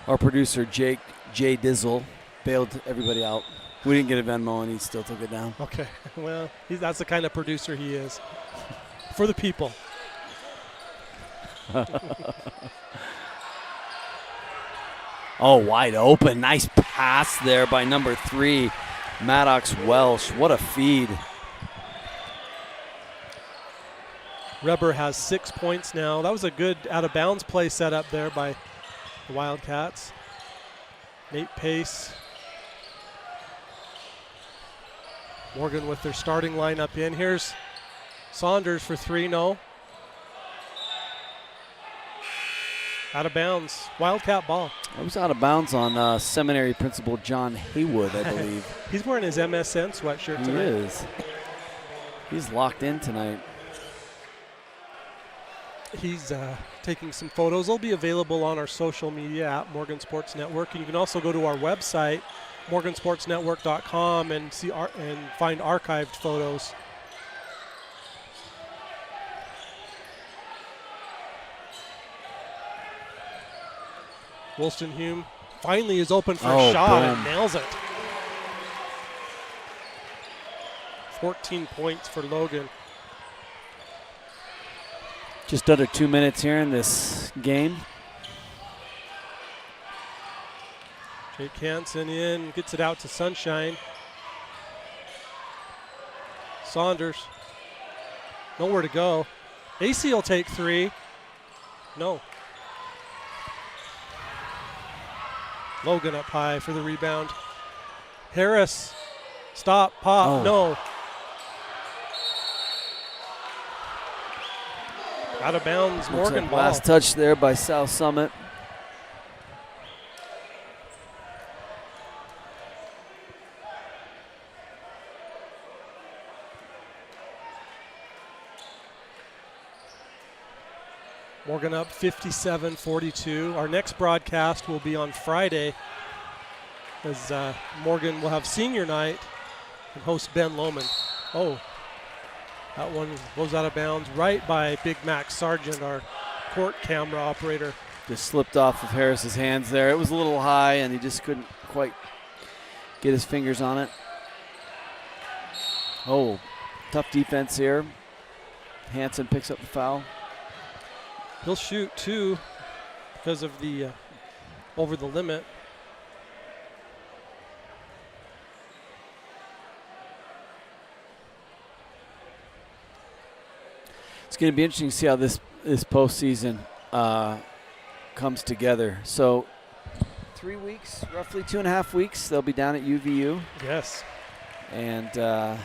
C: Our producer, Jay Dizzle, bailed everybody out. We didn't get a Venmo, and he still took it down.
B: Okay, well, that's the kind of producer he is. For the people.
C: Oh, wide open. Nice pass there by number 3, Maddox Welsh. What a feed.
B: Reber has 6 points now. That was a good out-of-bounds play set up there by the Wildcats. Nate Pace. Morgan with their starting lineup in. Here's Saunders for 3, no. Out of bounds. Wildcat ball.
C: It was out of bounds on seminary principal John Haywood, I believe.
B: He's wearing his MSN sweatshirt tonight.
C: He is. He's locked in tonight.
B: He's taking some photos. They'll be available on our social media at Morgan Sports Network. And you can also go to our website, morgansportsnetwork.com, and find archived photos. Wolstenholme finally is open for a shot and nails it. 14 points for Logan.
C: Just under 2 minutes here in this game.
B: Jake Hansen in, gets it out to Sunshine. Saunders. Nowhere to go. AC will take 3. No. Logan up high for the rebound. Harris. Stop. Pop.
C: Oh.
B: No. Out of bounds. Morgan ball.
C: Last touch there by South Summit.
B: Morgan up 57-42. Our next broadcast will be on Friday as Morgan will have senior night and host Ben Lohman. Oh, that one goes out of bounds right by Big Max Sargent, our court camera operator.
C: Just slipped off of Harris's hands there. It was a little high, and he just couldn't quite get his fingers on it. Oh, tough defense here. Hansen picks up the foul.
B: He'll shoot 2 because of the over the limit.
C: It's going to be interesting to see how this postseason comes together. So 3 weeks, roughly 2.5 weeks, they'll be down at UVU.
B: Yes.
C: And,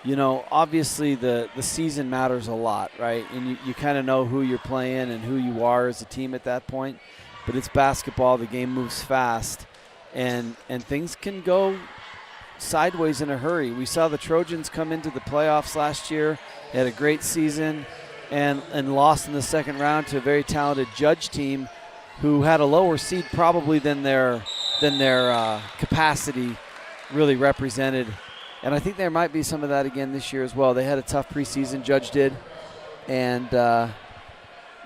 C: you know, obviously the season matters a lot, right? And you kind of know who you're playing and who you are as a team at that point. But it's basketball. The game moves fast. And things can go sideways in a hurry. We saw the Trojans come into the playoffs last year. They had a great season and lost in the second round to a very talented Judge team who had a lower seed probably than their capacity really represented. And I think there might be some of that again this year as well. They had a tough preseason, Judge did. And but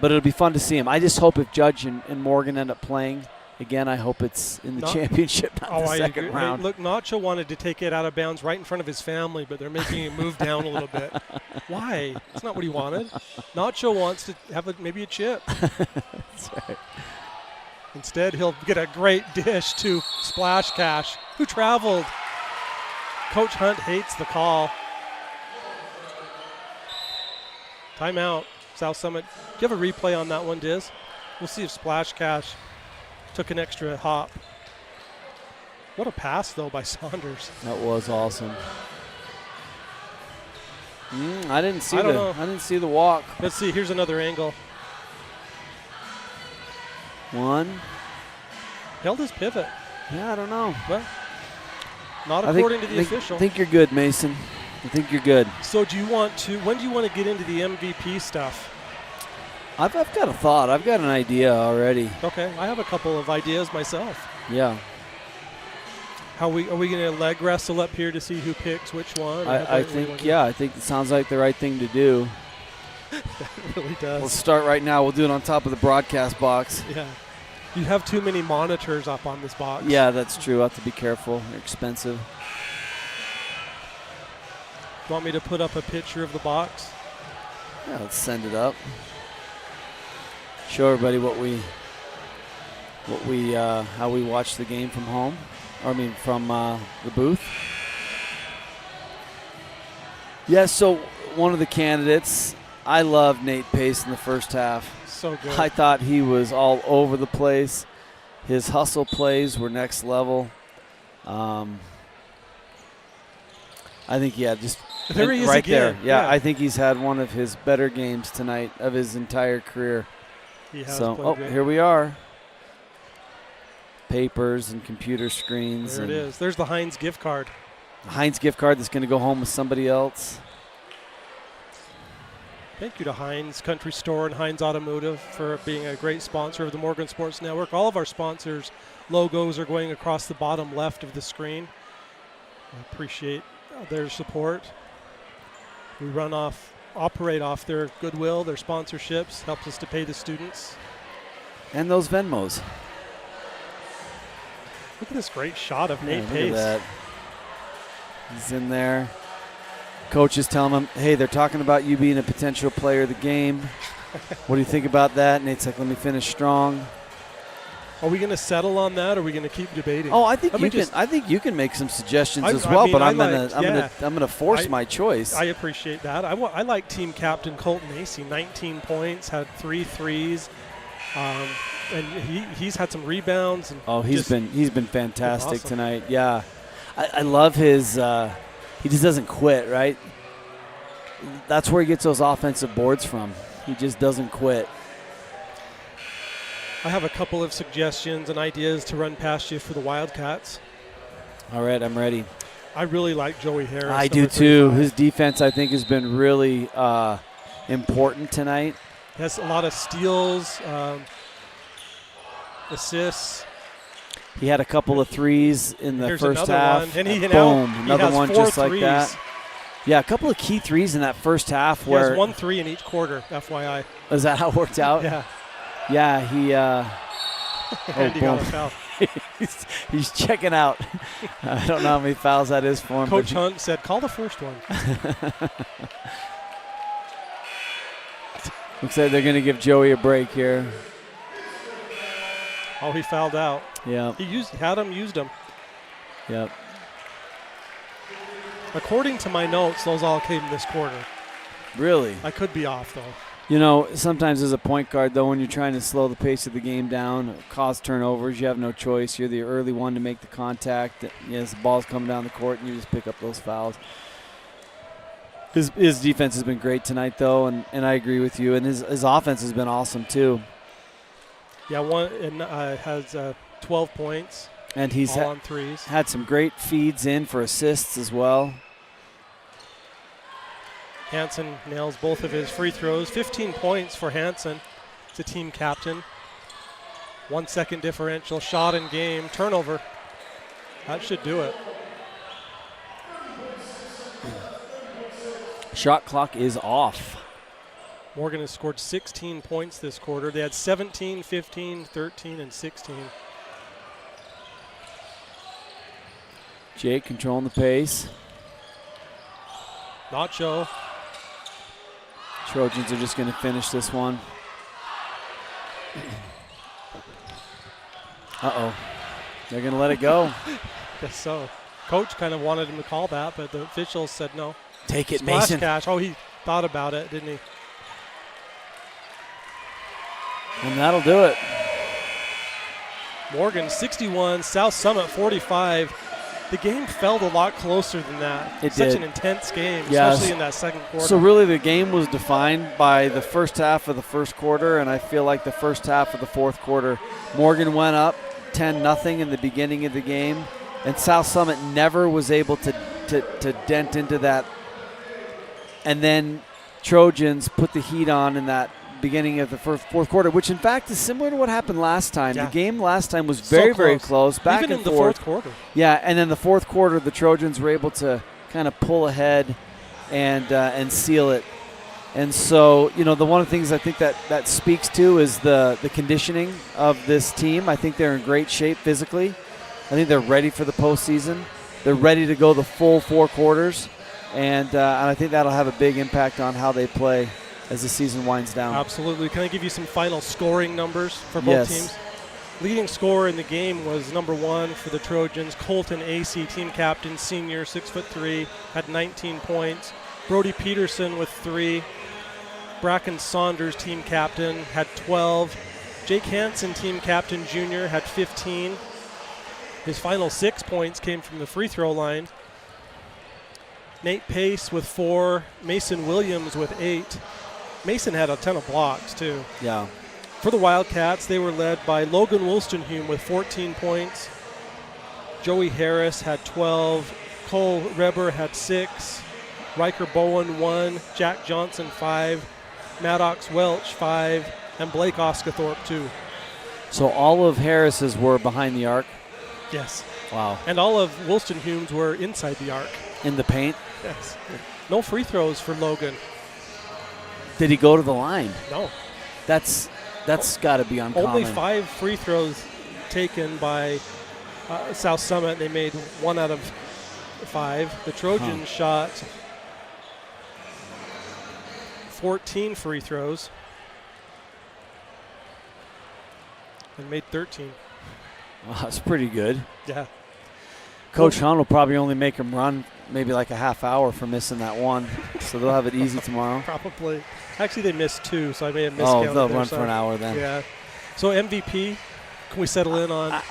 C: it'll be fun to see them. I just hope if Judge and Morgan end up playing again, I hope it's in the championship, not the second round.
B: Hey, look, Nacho wanted to take it out of bounds right in front of his family, but they're making him move down a little bit. Why? That's not what he wanted. Nacho wants to have maybe a chip.
C: That's right.
B: Instead, he'll get a great dish to Splash Cash, who traveled. Coach Hunt hates the call. Timeout, South Summit. Do you have a replay on that one, Diz? We'll see if Splash Cash took an extra hop. What a pass, though, by Saunders.
C: That was awesome. I didn't see the walk.
B: Let's see. Here's another angle.
C: One.
B: Held his pivot.
C: Yeah, I don't know.
B: Well, not according to the official.
C: I think you're good, Mason. I think you're good.
B: So when do you want to get into the MVP stuff?
C: I've got a thought. I've got an idea already.
B: Okay, I have a couple of ideas myself.
C: Yeah.
B: Are we going to leg wrestle up here to see who picks which one?
C: I think it sounds like the right thing to do.
B: That really does.
C: We'll start right now. We'll do it on top of the broadcast box.
B: Yeah. You have too many monitors up on this box.
C: Yeah, that's true. I have to be careful. They're expensive.
B: You want me to put up a picture of the box?
C: Yeah, let's send it up. Show everybody how we watch the game from home. From the booth. Yeah, so one of the candidates, I love Nate Pace in the first half.
B: So good.
C: I thought he was all over the place. His hustle plays were next level. I think, just
B: there he is
C: right
B: again.
C: there. Yeah, I think he's had one of his better games tonight of his entire career.
B: He has
C: played great. Here we are. Papers and computer screens.
B: There it is. There's the Heinz gift card.
C: The Heinz gift card that's going to go home with somebody else.
B: Thank you to Heinz Country Store and Heinz Automotive for being a great sponsor of the Morgan Sports Network. All of our sponsors' logos are going across the bottom left of the screen. I appreciate their support. We operate off their goodwill, their sponsorships, helps us to pay the students.
C: And those Venmos.
B: Look at this great shot of Nate Pace.
C: Look at that. He's in there. Coach is telling him, hey, they're talking about you being a potential player of the game. What do you think about that? Nate's like, let me finish strong.
B: Are we going to settle on that, or are we going to keep debating?
C: Oh, I think you can make some suggestions as well, but I'm gonna force my choice.
B: I appreciate that. I like team captain Colton Acey, 19 points, had 3 threes, and he's had some rebounds. And
C: he's been fantastic
B: awesome
C: tonight. Yeah, I love his. He just doesn't quit, right? That's where he gets those offensive boards from. He just doesn't quit.
B: I have a couple of suggestions and ideas to run past you for the Wildcats.
C: All right, I'm ready.
B: I really like Joey Harris.
C: I do too. His defense, I think, has been really important tonight.
B: He has a lot of steals, assists.
C: He had a couple of threes in the first half.
B: And
C: boom, another one just like
B: threes.
C: that. Yeah, a couple of key threes in that first half.
B: He has 1 3 in each quarter, FYI.
C: Is that how it worked out?
B: Yeah.
C: Yeah, he
B: he got a foul.
C: he's checking out. I don't know how many fouls that is for him.
B: Coach Hunt said, call the first one.
C: Looks like they're going to give Joey a break here.
B: Oh, he fouled out.
C: Yeah.
B: He had him, used him.
C: Yep.
B: According to my notes, those all came this quarter.
C: Really?
B: I could be off, though.
C: You know, sometimes as a point guard, though, when you're trying to slow the pace of the game down, cause turnovers, you have no choice. You're the early one to make the contact. Yes, the ball's coming down the court, and you just pick up those fouls. His defense has been great tonight, though, and I agree with you. And his offense has been awesome, too.
B: Yeah, has 12 points.
C: And he's
B: all on threes.
C: Had some great feeds in for assists as well.
B: Hansen nails both of his free throws. 15 points for Hansen. He's a team captain. 1 second differential, shot in game, turnover. That should do it.
C: Shot clock is off.
B: Morgan has scored 16 points this quarter. They had 17, 15, 13, and 16.
C: Jake controlling the pace.
B: Nacho.
C: Trojans are just going to finish this one. Uh-oh. They're going to let it go.
B: Guess so. Coach kind of wanted him to call that, but the officials said no.
C: Take it,
B: Splash
C: Mason.
B: Cash. Oh, he thought about it, didn't he?
C: And that'll do it.
B: Morgan 61, South Summit 45. The game felt a lot closer than that.
C: It
B: Such
C: did.
B: an intense game,
C: Yes.
B: especially in that second quarter.
C: So really the game was defined by the first half of the first quarter, and I feel like the first half of the fourth quarter, Morgan went up 10-0 in the beginning of the game, and South Summit never was able to dent into that. And then Trojans put the heat on in that beginning of the fourth quarter, which in fact is similar to what happened last time.
B: Yeah.
C: The game last time was very, very close, back
B: Even
C: and
B: in the
C: forth.
B: fourth quarter.
C: Yeah, and then the fourth quarter, the Trojans were able to kind of pull ahead and seal it. And so, you know, one of the things I think that speaks to is the conditioning of this team. I think they're in great shape physically. I think they're ready for the postseason. They're ready to go the full 4 quarters, and I think that'll have a big impact on how they play as the season winds down.
B: Absolutely. Can I give you some final scoring numbers for both teams? Leading scorer in the game was number 1 for the Trojans, Colton Acey, team captain, senior, 6'3", had 19 points. Brody Peterson with 3. Bracken Saunders, team captain, had 12. Jake Hansen, team captain, junior, had 15. His final 6 points came from the free throw line. Nate Pace with 4. Mason Williams with 8. Mason had a ton of blocks, too.
C: Yeah.
B: For the Wildcats, they were led by Logan Wolstenhume with 14 points. Joey Harris had 12. Cole Reber had 6. Riker Bowen 1. Jack Johnson 5. Maddox Welch 5. And Blake Oscathorpe 2.
C: So all of Harris's were behind the arc?
B: Yes.
C: Wow.
B: And all of Wolstenhume's were inside the arc.
C: In the paint?
B: Yes. No free throws for Logan.
C: Did he go to the line?
B: No.
C: That's got to be uncommon.
B: Only 5 free throws taken by South Summit. They made 1 out of 5. The Trojans shot 14 free throws and made 13.
C: That's pretty good.
B: Yeah.
C: Coach Hunt will probably only make him run maybe like a half hour for missing that one. So they'll have it easy tomorrow.
B: Probably. Actually, they missed 2, so I may have miscounted.
C: Oh, they'll run for an hour then.
B: Yeah. So MVP, can we settle in on?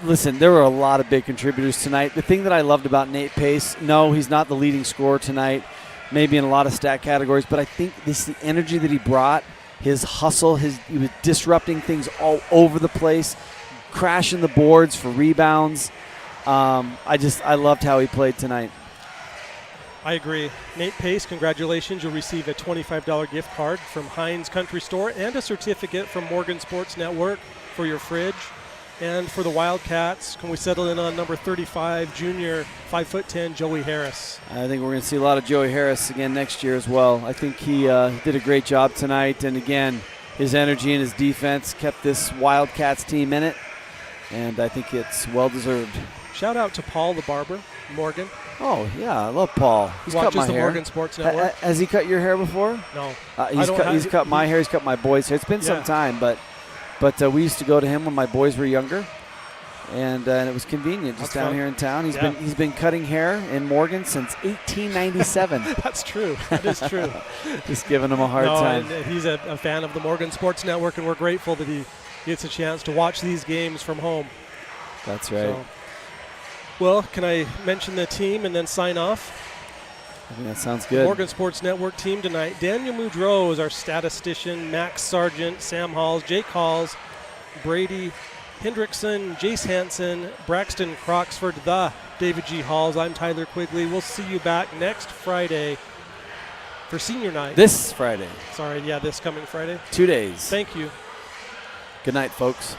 C: Listen, there were a lot of big contributors tonight. The thing that I loved about Nate Pace, no, he's not the leading scorer tonight, maybe in a lot of stat categories, but I think the energy that he brought, his hustle, he was disrupting things all over the place, crashing the boards for rebounds. I loved how he played tonight.
B: I agree. Nate Pace, congratulations. You'll receive a $25 gift card from Heinz Country Store and a certificate from Morgan Sports Network for your fridge. And for the Wildcats, can we settle in on number 35, junior, 5'10", Joey Harris?
C: I think we're going to see a lot of Joey Harris again next year as well. I think he did a great job tonight. And again, his energy and his defense kept this Wildcats team in it. And I think it's well-deserved.
B: Shout out to Paul the barber, Morgan.
C: Oh, yeah, I love Paul. He's cut my hair.
B: Morgan Sports Network.
C: Has he cut your hair before?
B: No.
C: He's cut my hair. He's cut my boys' hair. It's been some time, but we used to go to him when my boys were younger, and it was convenient just down here in town. He's been cutting hair in Morgan since 1897.
B: That's true. That is true.
C: Just giving him a hard time.
B: And he's a fan of the Morgan Sports Network, and we're grateful that he gets a chance to watch these games from home.
C: That's right.
B: Well, can I mention the team and then sign off?
C: I think that sounds good.
B: Morgan Sports Network team tonight. Daniel Moudreau is our statistician. Max Sargent, Sam Halls, Jake Halls, Brady Hendrickson, Jace Hansen, Braxton Croxford, the David G. Halls. I'm Tyler Quigley. We'll see you back next Friday for senior night.
C: This Friday.
B: Sorry, this coming Friday.
C: 2 days.
B: Thank you.
C: Good night, folks.